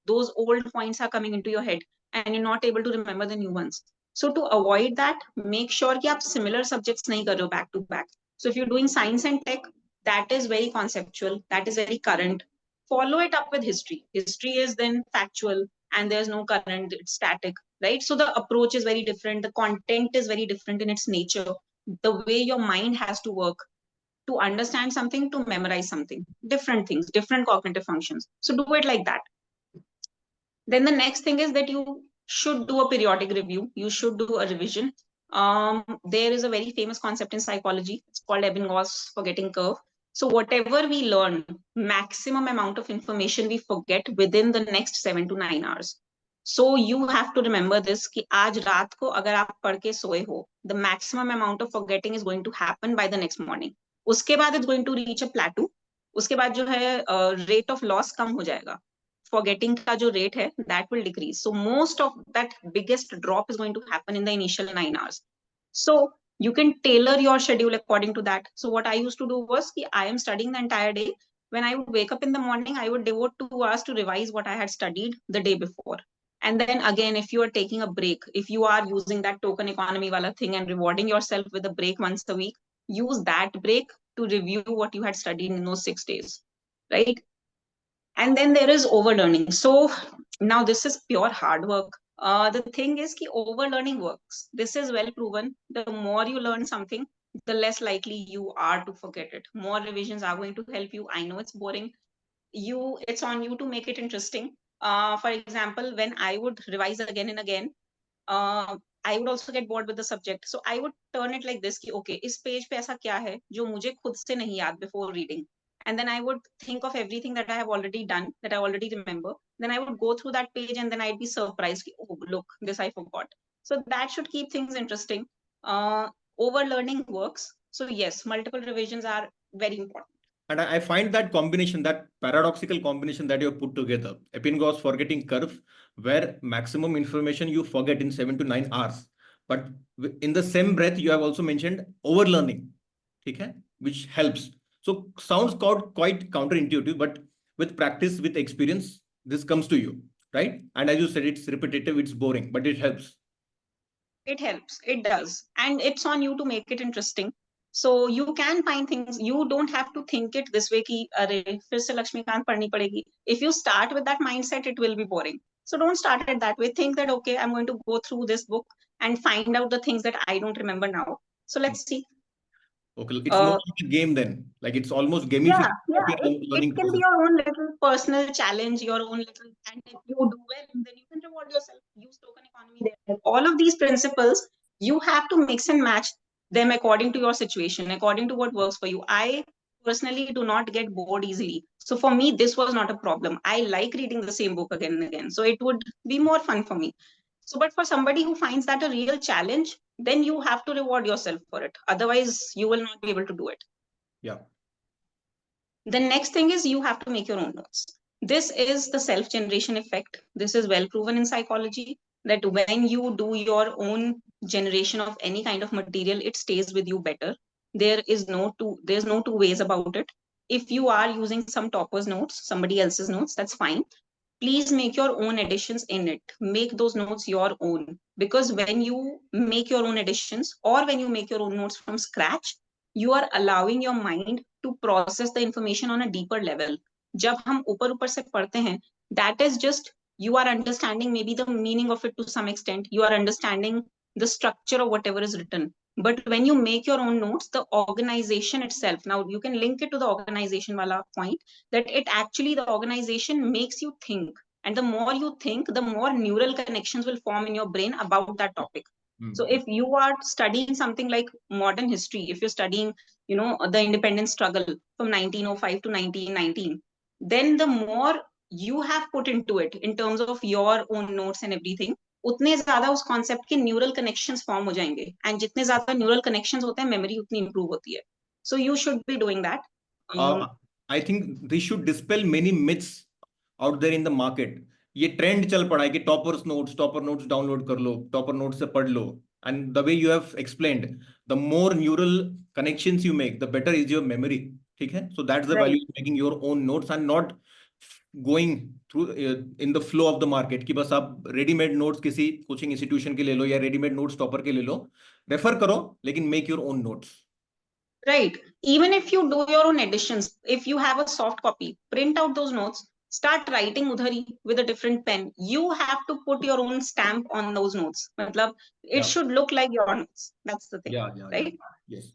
those old points are coming into your head and you're not able to remember the new ones. So to avoid that, make sure कि आप similar subjects नहीं कर रहे हो back to back. So if you're doing science and tech, that is very conceptual, that is very current. Follow it up with history. History is then factual and there's no current, it's static, right? So the approach is very different, the content is very different in its nature, the way your mind has to work to understand something, to memorize something, different things, different cognitive functions. So do it like that. Then the next thing is that you should do a periodic review. You should do a revision. There is a very famous concept in psychology. It's called Ebbinghaus forgetting curve. So whatever we learn, maximum amount of information we forget within the next 7 to 9 hours. So you have to remember this कि आज रात को अगर आप पढ़ के सोए हो, the maximum amount of forgetting is going to happen by the next morning. उसके बाद it's going to reach a plateau. उसके बाद जो है rate of loss कम हो जाएगा. Forgetting का जो rate है, that will decrease. So most of that biggest drop is going to happen in the initial 9 hours. So you can tailor your schedule according to that. So what I used to do was I am studying the entire day. When I would wake up in the morning, I would devote 2 hours to revise what I had studied the day before. And then again, if you are taking a break, if you are using that token economy wala thing and rewarding yourself with a break once a week, use that break to review what you had studied in those 6 days, right? And then there is overlearning. So now this is pure hard work. The thing is that overlearning works. This is well proven. The more you learn something, the less likely you are to forget it. More revisions are going to help you. I know it's boring. It's on you to make it interesting. For example, when I would revise again and again, I would also get bored with the subject. So I would turn it like this कि okay, इस page पे ऐसा क्या है जो मुझे खुद से नहीं याद before reading. And then I would think of everything that I have already done, that I already remember. Then I would go through that page and then I'd be surprised. Oh, look, this I forgot. So that should keep things interesting. Overlearning works. So yes, multiple revisions are very important. And I find that combination, that paradoxical combination that you have put together, Ebbinghaus forgetting curve, where maximum information you forget in 7 to 9 hours. But in the same breath, you have also mentioned overlearning, okay, which helps. So sounds quite counterintuitive, but with practice, with experience, this comes to you, right? And as you said, it's repetitive, it's boring, but it helps. It helps. It does. And it's on you to make it interesting. So you can find things. You don't have to think it this way कि अरे फिर से लक्ष्मीकांत पढ़नी पड़ेगी. If you start with that mindset, it will be boring. So don't start it that way. Think that okay, I'm going to go through this book and find out the things that I don't remember now. So let's see. Okay, it's more like a game then. Like it's almost gamification of your learning It can be process. your own little personal challenge, your own little, and if you do well, then you can reward yourself. Use token economy there. All of these principles, you have to mix and match them according to your situation, according to what works for you. I personally do not get bored easily. So for me, this was not a problem. I like reading the same book again and again. So it would be more fun for me. So, but for somebody who finds that a real challenge, then you have to reward yourself for it. Otherwise, you will not be able to do it. Yeah. The next thing is you have to make your own notes. This is the self-generation effect. This is well proven in psychology that when you do your own generation of any kind of material, it stays with you better. There's no two ways about it. If you are using some topper's notes, somebody else's notes, that's fine. Please make your own additions in it. Make those notes your own. Because when you make your own additions or when you make your own notes from scratch, you are allowing your mind to process the information on a deeper level. जब हम ऊपर से पढ़ते हैं, that is just you are understanding maybe the meaning of it to some extent. You are understanding the structure of whatever is written. But when you make your own notes, the organization itself, now you can link it to the organization wala point, that it actually, the organization makes you think. And the more you think, the more neural connections will form in your brain about that topic. So if you are studying something like modern history, if you're studying, the independence struggle from 1905 to 1919, then the more you have put into it in terms of your own notes and everything, उतने ज्यादा उस concept के neural connections form हो जाएंगे and जितने ज्यादा neural connections होते हैं मेमोरी उतनी इंप्रूव होती है so you should be doing that I think they should dispel many myths out there in the market. ये ट्रेंड चल पड़ा है कि टॉपर नोट्स डाउनलोड कर लो, टॉपर नोट्स से पढ़ लो. And the way you have explained, the more neural connections you make, the better is your memory. ठीक है? So that's the value of making your own notes and not going through in the flow of the market कि बस आप readymade notes किसी coaching institution के ले लो या readymade notes topper के ले लो, रेफर करो लेकिन make your own notes. Right. Even if you do your own editions, if you have a soft copy, print out those notes, start writing udhari with a different pen. You have to put your own stamp on those notes. Matlab, it should look like your notes. That's the thing. Yeah. Right? Yes.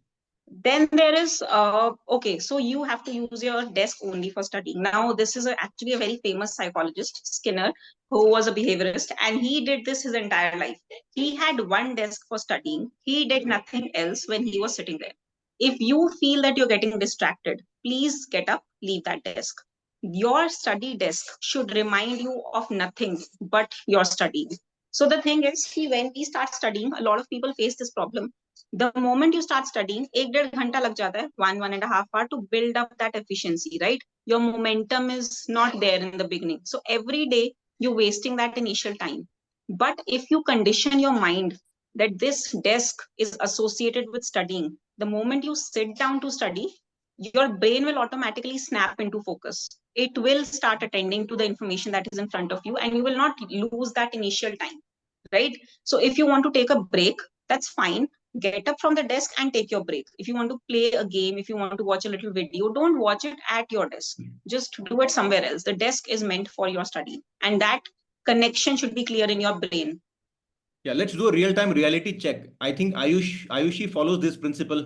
Then there is okay, so you have to use your desk only for studying. Now this is actually a very famous psychologist, Skinner, who was a behaviorist, and he did this his entire life. He had one desk for studying. He did nothing else when he was sitting there. If you feel that you're getting distracted, please get up, leave that desk. Your study desk should remind you of nothing but your studying. So the thing is, when we start studying, a lot of people face this problem. The moment you start studying, 1.5 घंटा लग जाता है, 1.5 hour to build up that efficiency, right? Your momentum is not there in the beginning. So every day you're wasting that initial time. But if you condition your mind that this desk is associated with studying, the moment you sit down to study, your brain will automatically snap into focus. It will start attending to the information that is in front of you, and you will not lose that initial time, right? So if you want to take a break, that's fine. Get up from the desk and take your break. If you want to play a game, if you want to watch a little video, don't watch it at your desk. Just do it somewhere else. The desk is meant for your study, and that connection should be clear in your brain. Yeah, let's do a real-time reality check. I think Ayushi follows this principle.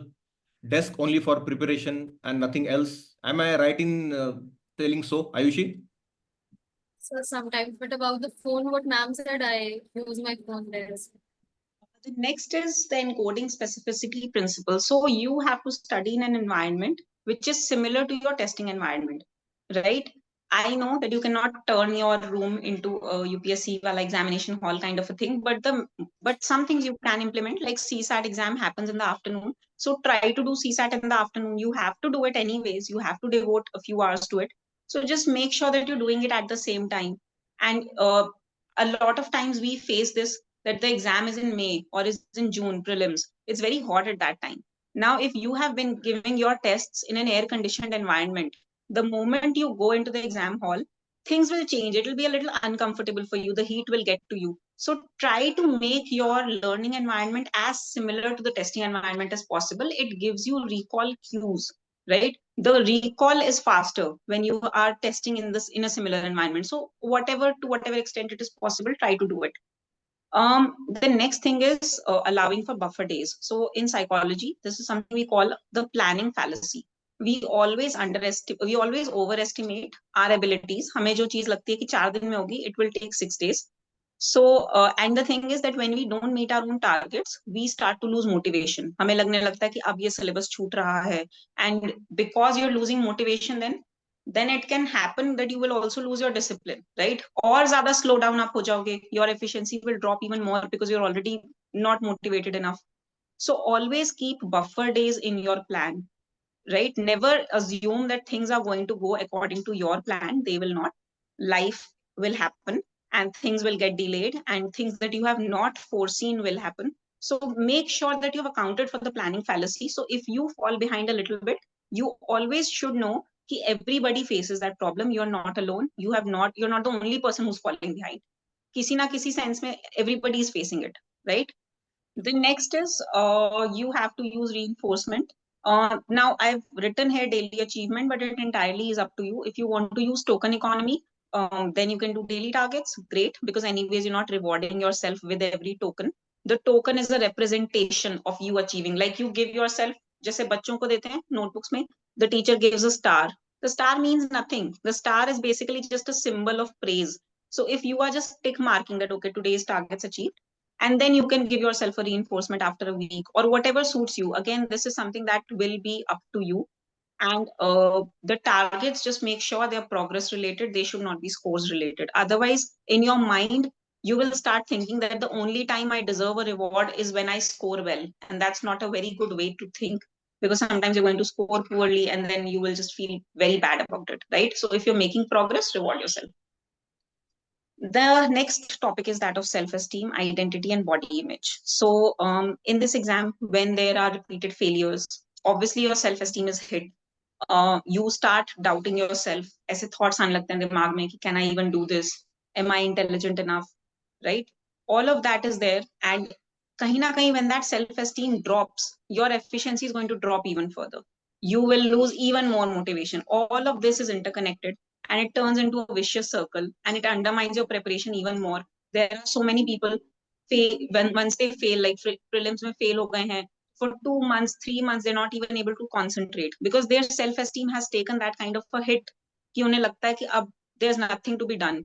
Desk only for preparation and nothing else. Am I right in telling so, Ayushi? So sometimes, but about the phone, what ma'am said, I use my phone there. The next is the encoding specificity principle. So you have to study in an environment which is similar to your testing environment, right? I know that you cannot turn your room into a UPSC wala examination hall kind of a thing, but some things you can implement, like CSAT exam happens in the afternoon. So try to do CSAT in the afternoon. You have to do it anyways. You have to devote a few hours to it. So just make sure that you're doing it at the same time. And a lot of times we face this, that the exam is in May or is in June, prelims. It's very hot at that time. Now, if you have been giving your tests in an air conditioned environment, the moment you go into the exam hall, things will change. It will be a little uncomfortable for you. The heat will get to you. So try to make your learning environment as similar to the testing environment as possible. It gives you recall cues, right? The recall is faster when you are testing in a similar environment. So to whatever extent it is possible, try to do it. The next thing is allowing for buffer days. So in psychology, this is something we call the planning fallacy. We always overestimate our abilities. हमें जो चीज लगती है कि 4 दिन में होगी, it will take 6 days. So and the thing is that when we don't meet our own targets, we start to lose motivation. हमें लगने लगता है कि अब ये syllabus छूट रहा है, and because you're losing motivation, then it can happen that you will also lose your discipline, right? Or zyada slow down up ho jaoge, your efficiency will drop even more because you're already not motivated enough. So always keep buffer days in your plan, right? Never assume that things are going to go according to your plan. They will not. Life will happen, and things will get delayed, and things that you have not foreseen will happen. So make sure that you've accounted for the planning fallacy. So if you fall behind a little bit, you always should know that everybody faces that problem. You're not alone. You're not the only person who's falling behind. किसी ना किसी sense में everybody is facing it, right? The next is you have to use reinforcement. Now I've written here daily achievement, but it entirely is up to you. If you want to use token economy, then you can do daily targets. Great, because anyways you're not rewarding yourself with every token. The token is a representation of you achieving. Like you give yourself, जैसे बच्चों को देते हैं notebooks में, the teacher gives a star. The star means nothing. The star is basically just a symbol of praise. So if you are just tick marking that okay, today's targets achieved, and then you can give yourself a reinforcement after a week or whatever suits you. Again, this is something that will be up to you. And the targets, just make sure they're progress related. They should not be scores related. Otherwise, in your mind, you will start thinking that the only time I deserve a reward is when I score well. And that's not a very good way to think, because sometimes you're going to score poorly and then you will just feel very bad about it, right? So if you're making progress, reward yourself. The next topic is that of self-esteem, identity, and body image. So in this exam, when there are repeated failures, obviously your self-esteem is hit. You start doubting yourself. ऐसे thoughts आने लगते हैं दिमाग में कि can I even do this? Am I intelligent enough? Right? All of that is there, and कहीं ना कहीं when that self-esteem drops, your efficiency is going to drop even further. You will lose even more motivation. All of this is interconnected, and it turns into a vicious circle, and it undermines your preparation even more. There are so many people once they fail, like prelims में fail हो गए हैं, for 2 months, 3 months, they're not even able to concentrate because their self-esteem has taken that kind of a hit कि उन्हें लगता है कि अब there's nothing to be done.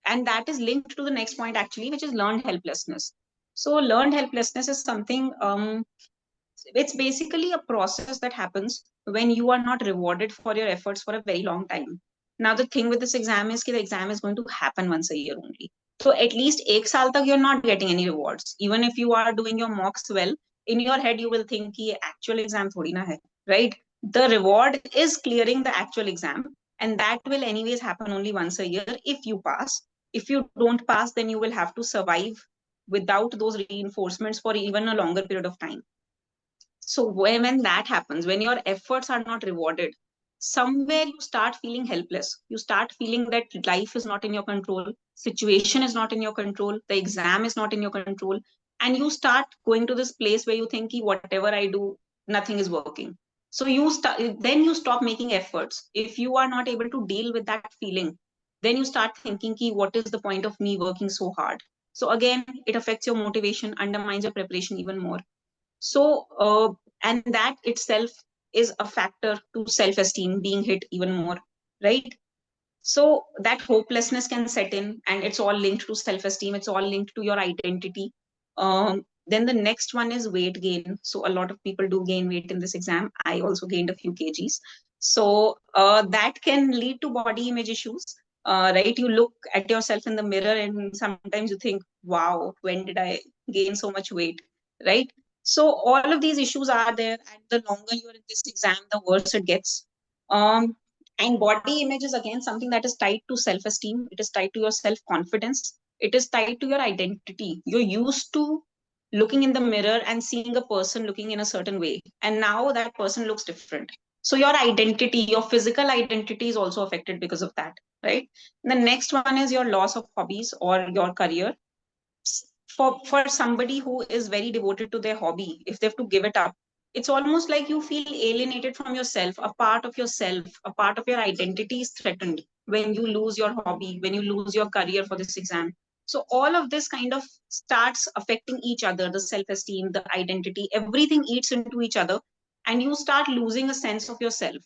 And that is linked to the next point actually, which is learned helplessness. So learned helplessness is something, it's basically a process that happens when you are not rewarded for your efforts for a very long time. Now the thing with this exam is that the exam is going to happen once a year only. So at least ek saal tak you're not getting any rewards. Even if you are doing your mocks well, in your head you will think ki actual exam thodi na hai, right? The reward is clearing the actual exam, and that will anyways happen only once a year if you pass. If you don't pass, then you will have to survive without those reinforcements for even a longer period of time. So when that happens, when your efforts are not rewarded, somewhere you start feeling helpless. You start feeling that life is not in your control, situation is not in your control, the exam is not in your control, and you start going to this place where you think, whatever I do, nothing is working. So then you stop making efforts. If you are not able to deal with that feeling, then you start thinking, what is the point of me working so hard? So again, it affects your motivation, undermines your preparation even more. So, and that itself is a factor to self-esteem being hit even more, right? So that hopelessness can set in, and it's all linked to self-esteem. It's all linked to your identity. Then the next one is weight gain. So a lot of people do gain weight in this exam. I also gained a few kgs. So that can lead to body image issues, right? You look at yourself in the mirror and sometimes you think, wow, when did I gain so much weight, right? So all of these issues are there, and the longer you're in this exam, the worse it gets. And body image is again something that is tied to self-esteem. It is tied to your self-confidence. It is tied to your identity. You're used to looking in the mirror and seeing a person looking in a certain way, and now that person looks different. So your identity, your physical identity is also affected because of that, right? The next one is your loss of hobbies or your career. For somebody who is very devoted to their hobby, if they have to give it up, it's almost like you feel alienated from yourself. A part of yourself, a part of your identity is threatened when you lose your hobby, when you lose your career for this exam. So all of this kind of starts affecting each other, the self-esteem, the identity, everything eats into each other, and you start losing a sense of yourself.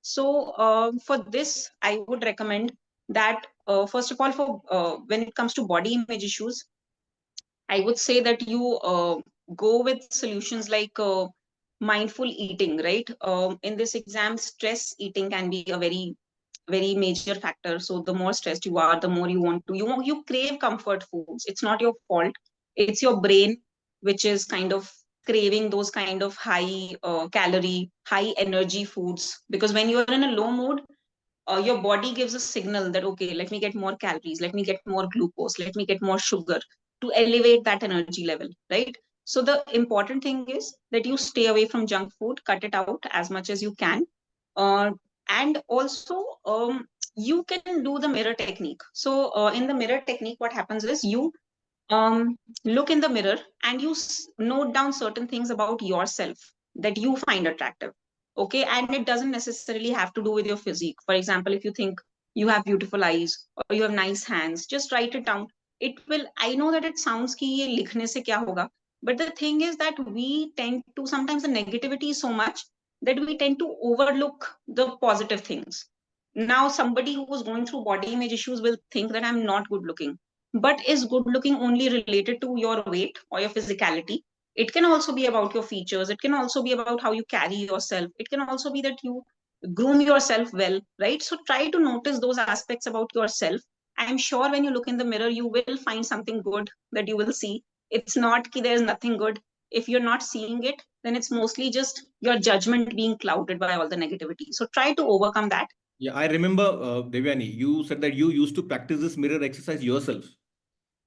So for this, I would recommend that first of all, for when it comes to body image issues, I would say that you go with solutions like mindful eating, right? In this exam, stress eating can be a very major factor. So the more stressed you are, the more you want to, you crave comfort foods. It's not your fault. It's your brain, which is kind of craving those kind of high calorie, high energy foods. Because when you're in a low mood, your body gives a signal that, okay, let me get more calories, let me get more glucose, let me get more sugar to elevate that energy level, right? So the important thing is that you stay away from junk food, cut it out as much as you can. uh, and also you can do the mirror technique. So in the mirror technique, what happens is you look in the mirror and you note down certain things about yourself that you find attractive. Okay, and it doesn't necessarily have to do with your physique. For example, if you think you have beautiful eyes or you have nice hands, just write it down. It will, I know that it sounds ki ye likhne se kya hoga, but the thing is that we tend to, sometimes the negativity is so much that we tend to overlook the positive things. Now somebody who is going through body image issues will think that I'm not good looking, but is good looking only related to your weight or your physicality? It can also be about your features. It can also be about how you carry yourself. It can also be that you groom yourself well, right? So try to notice those aspects about yourself. I'm sure when you look in the mirror, you will find something good that you will see. It's not that there's nothing good. If you're not seeing it, then it's mostly just your judgment being clouded by all the negativity. So try to overcome that. Yeah, I remember, Devyani, you said that you used to practice this mirror exercise yourself,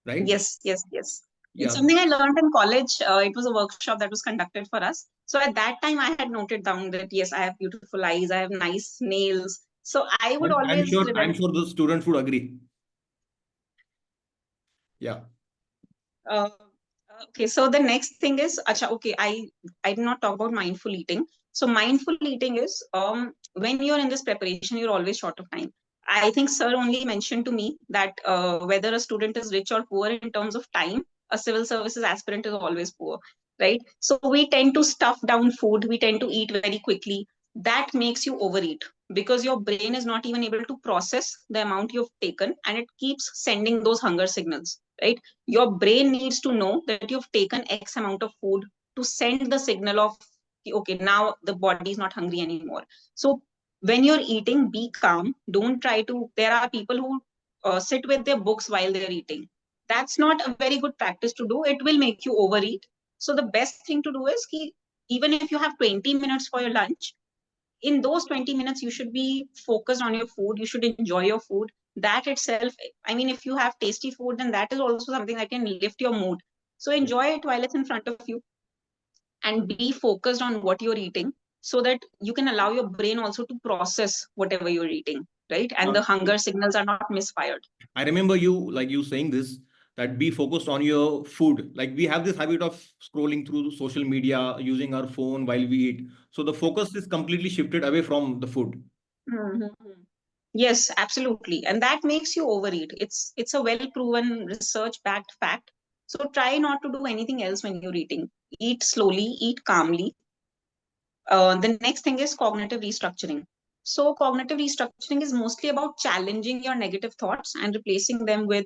right? Yes, yes, yes. It's Yeah, something I learned in college. It was a workshop that was conducted for us. So at that time, I had noted down that yes, I have beautiful eyes, I have nice nails. So I would I'm always sure. I'm remember. sure the students would agree. Yeah. Uh, okay, so the next thing is, acha, okay, I did not talk about mindful eating. So mindful eating is when you're in this preparation, you're always short of time. I think sir only mentioned to me that whether a student is rich or poor in terms of time, a civil services aspirant is always poor. right? So we tend to stuff down food, we tend to eat very quickly. That makes you overeat because your brain is not even able to process the amount you've taken, and it keeps sending those hunger signals, right? Your brain needs to know that you've taken X amount of food to send the signal of, okay, now the body is not hungry anymore. So when you're eating, be calm. Don't try to, there are people who sit with their books while they're eating. That's not a very good practice to do. It will make you overeat. So the best thing to do is even if you have 20 minutes for your lunch, in those 20 minutes you should be focused on your food, you should enjoy your food. That itself, I mean, if you have tasty food, then that is also something that can lift your mood. So enjoy it while it's in front of you, and be focused on what you're eating, so that you can allow your brain also to process whatever you're eating, right? And the hunger signals are not misfired. I remember you saying this, that be focused on your food. Like we have this habit of scrolling through social media, using our phone while we eat. So the focus is completely shifted away from the food. Mhm. Yes, absolutely. And that makes you overeat. It's a well-proven research-backed fact. So try not to do anything else when you're eating. Eat slowly, eat calmly. The next thing is cognitive restructuring. So cognitive restructuring is mostly about challenging your negative thoughts and replacing them with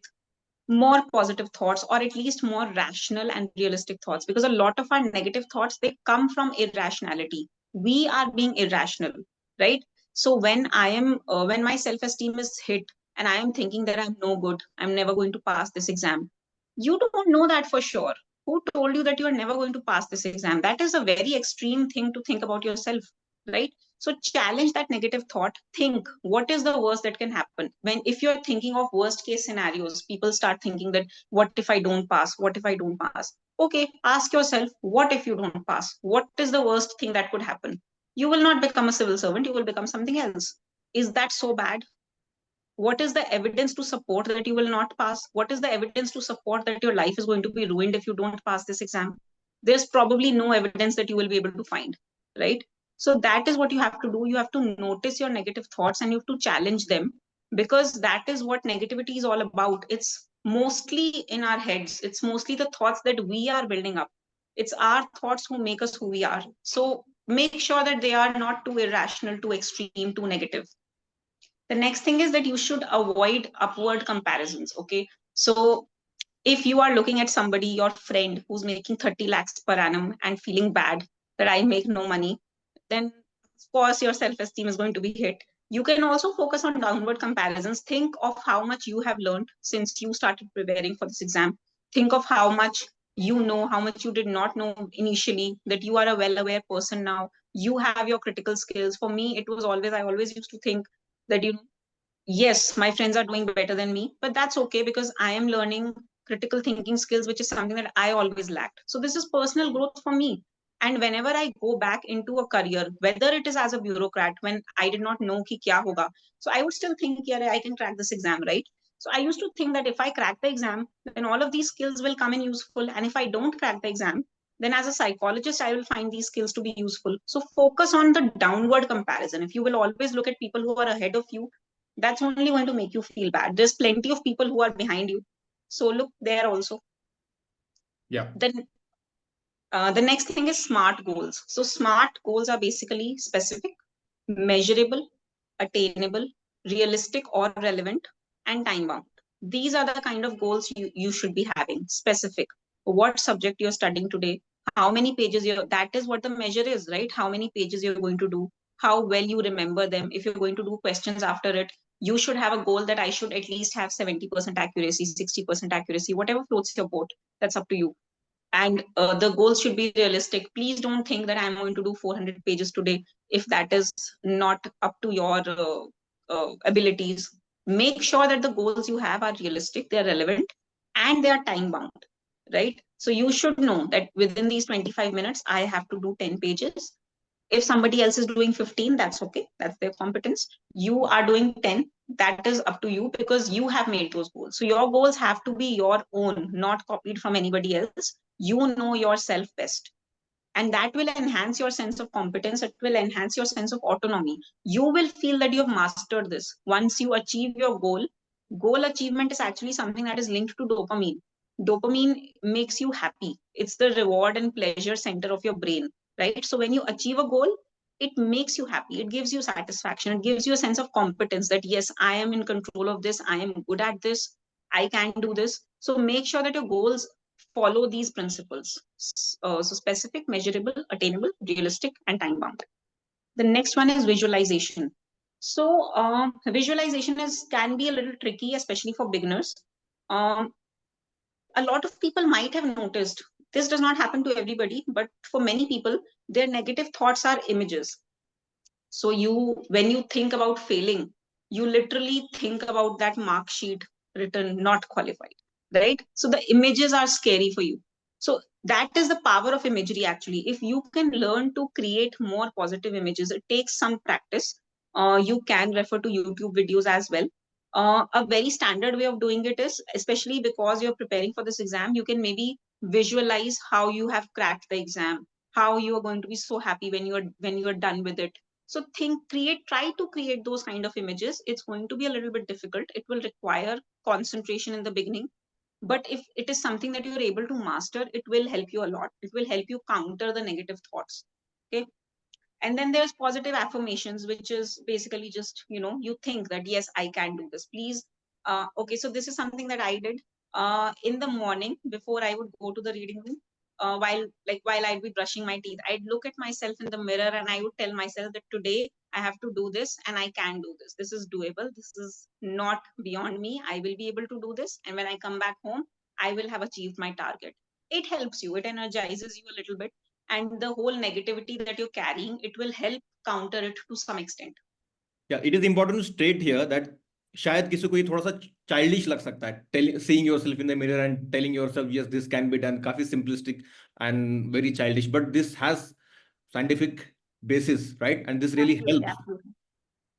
more positive thoughts, or at least more rational and realistic thoughts, because a lot of our negative thoughts, they come from irrationality. We are being irrational, right? So when my self-esteem is hit and I am thinking that I'm no good, I'm never going to pass this exam, you don't know that for sure. Who told you that you are never going to pass this exam? That is a very extreme thing to think about yourself, right? So challenge that negative thought. Think, what is the worst that can happen? When, if you're thinking of worst case scenarios, people start thinking that, what if I don't pass? What if I don't pass? Okay, ask yourself, what if you don't pass? What is the worst thing that could happen? You will not become a civil servant, you will become something else. Is that so bad? What is the evidence to support that you will not pass? What is the evidence to support that your life is going to be ruined if you don't pass this exam? There's probably no evidence that you will be able to find, right? So that is what you have to do. You have to notice your negative thoughts and you have to challenge them, because that is what negativity is all about. It's mostly in our heads, it's mostly the thoughts that we are building up. It's our thoughts who make us who we are. So make sure that they are not too irrational, too extreme, too negative. The next thing is that you should avoid upward comparisons. Okay, so if you are looking at somebody, your friend who's making 30 lakhs per annum and feeling bad that I make no money, then of course your self-esteem is going to be hit. You can also focus on downward comparisons. Think of how much you have learned since you started preparing for this exam. Think of how much you know, how much you did not know initially, that you are a well-aware person now. You have your critical skills. For me, it was always, I always used to think that, yes, my friends are doing better than me, but that's okay because I am learning critical thinking skills, which is something that I always lacked. So this is personal growth for me. And whenever I go back into a career, whether it is as a bureaucrat, when I did not know ki kya hoga, so I would still think, yeah, I can crack this exam, right? So I used to think that if I crack the exam, then all of these skills will come in useful. And if I don't crack the exam, then as a psychologist, I will find these skills to be useful. So focus on the downward comparison. If you will always look at people who are ahead of you, that's only going to make you feel bad. There's plenty of people who are behind you. So look there also. Yeah. Then the next thing is smart goals. So smart goals are basically specific, measurable, attainable, realistic or relevant, and time bound. These are the kind of goals you should be having. Specific. What subject you're studying today, how many pages you're, that is what the measure is, right? How many pages you're going to do, how well you remember them. If you're going to do questions after it, you should have a goal that I should at least have 70% accuracy, 60% accuracy, whatever floats your boat. That's up to you. And the goals should be realistic. Please don't think that I'm going to do 400 pages today if that is not up to your abilities. Make sure that the goals you have are realistic, they're relevant, and they are time bound, right? So you should know that within these 25 minutes I have to do 10 pages. If somebody else is doing 15, that's okay, that's their competence. You are doing 10, that is up to you, because you have made those goals. So your goals have to be your own, not copied from anybody else. You know yourself best, and that will enhance your sense of competence. It will enhance your sense of autonomy. You will feel that you have mastered this once you achieve your goal. Goal achievement is actually something that is linked to dopamine. Dopamine makes you happy. It's the reward and pleasure center of your brain, right? So when you achieve a goal, it makes you happy. It gives you satisfaction. It gives you a sense of competence that yes, I am in control of this. I am good at this. I can do this. So make sure that your goals follow these principles. So specific, measurable, attainable, realistic, and time bound. The next one is visualization. So visualization can be a little tricky, especially for beginners. Um, a lot of people might have noticed this does not happen to everybody, but for many people, their negative thoughts are images. So when you think about failing, you literally think about that mark sheet written not qualified, right? So the images are scary for you. So that is the power of imagery actually. If you can learn to create more positive images, it takes some practice. You can refer to YouTube videos as well. A very standard way of doing it is, especially because you're preparing for this exam, you can maybe visualize how you have cracked the exam, how you are going to be so happy when you are done with it. So try to create those kind of images. It's going to be a little bit difficult. It will require concentration in the beginning. But if it is something that you're able to master, it will help you a lot. It will help you counter the negative thoughts. Okay. And then there's positive affirmations, which is basically just, you think that, yes, I can do this. Please. Okay. So this is something that I did in the morning before I would go to the reading room. While I'd be brushing my teeth, I'd look at myself in the mirror and I would tell myself that today I have to do this and I can do this. This is doable. This is not beyond me. I will be able to do this. And when I come back home, I will have achieved my target. It helps you. It energizes you a little bit. And the whole negativity that you're carrying, it will help counter it to some extent. Yeah, it is important to state here that शायद किसी को ये थोड़ा सा childish लग सकता है, seeing yourself in the mirror and telling yourself yes this can be done, काफी simplistic and very childish, but this has scientific basis, right? And this really helps.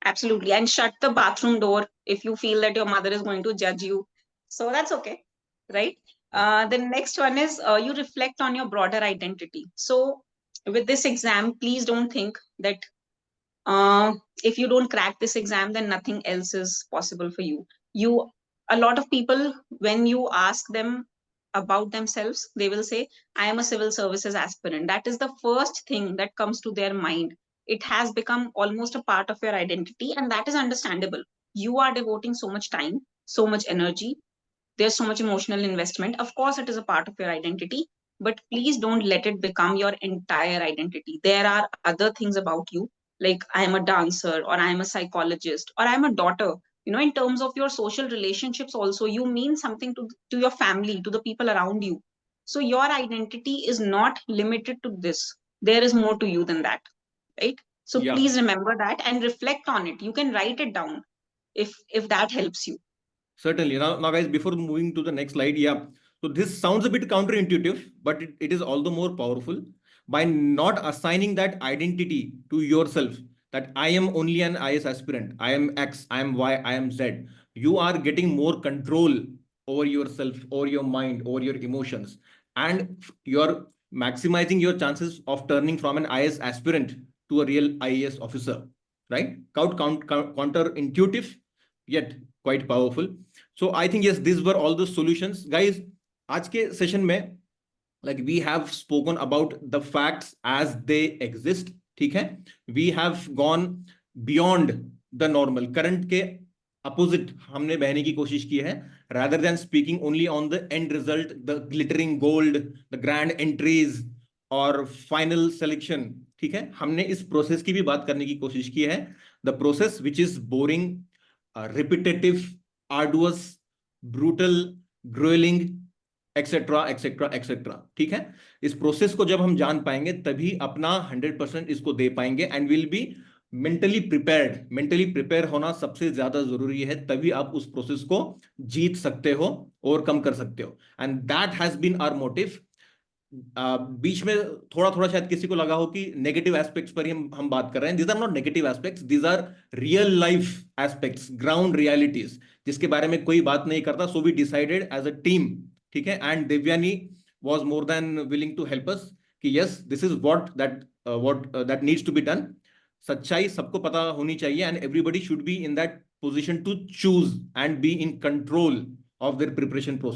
Absolutely. And shut the bathroom door if you feel that your mother is going to judge you. So that's okay, right? The next one is you reflect on your broader identity. So with this exam, please don't think that if you don't crack this exam, then nothing else is possible for you. A lot of people, when you ask them about themselves, they will say, I am a civil services aspirant. That is the first thing that comes to their mind. It has become almost a part of your identity, and that is understandable. You are devoting so much time, so much energy. There's so much emotional investment. Of course, it is a part of your identity, but please don't let it become your entire identity. There are other things about you, like I am a dancer, or I am a psychologist, or I am a daughter. In terms of your social relationships also, you mean something to your family, to the people around you. So your identity is not limited to this. There is more to you than that, right? So Yeah. Please remember that and reflect on it. You can write it down if that helps you. Certainly. Now, guys, before moving to the next slide, yeah. So this sounds a bit counterintuitive, but it is all the more powerful by not assigning that identity to yourself, that I am only an IAS aspirant, I am X, I am Y, I am Z. You are getting more control over yourself, over your mind, over your emotions, and you're maximizing your chances of turning from an IAS aspirant to a real IAS officer, right? Counterintuitive, yet quite powerful. So I think, yes, these were all the solutions. Guys, आज के session में, like we have spoken about the facts as they exist, ठीक है? We have gone beyond the normal. Current के opposite हमने बहने की कोशिश की है, rather than speaking only on the end result, the glittering gold, the grand entries और final selection, ठीक है? हमने इस प्रोसेस की भी बात करने की कोशिश की है. The process which is boring, repetitive, arduous, brutal, grueling, etcetera etcetera etcetera. ठीक है? इस प्रोसेस को जब हम जान पाएंगे तभी अपना 100% इसको दे पाएंगे and will be mentally prepared. Mentally prepare होना सबसे ज्यादा जरूरी है, तभी आप उस प्रोसेस को जीत सकते हो, ओवरकम कर सकते हो. And that has been our motive. बीच में थोड़ा थोड़ा शायद किसी को लगा हो कि नेगेटिव एस्पेक्ट्स पर ही हम बात कर रहे हैं. These are not negative aspects, these are real life aspects, ground realities, जिसके बारे में कोई बात नहीं करता. So we decided as a team, ठीक है, and Devyani was more than willing to help us कि yes this is what that needs to be done. सच्चाई सबको पता होनी चाहिए and everybody should be in that position to choose and be in control of there preparation process.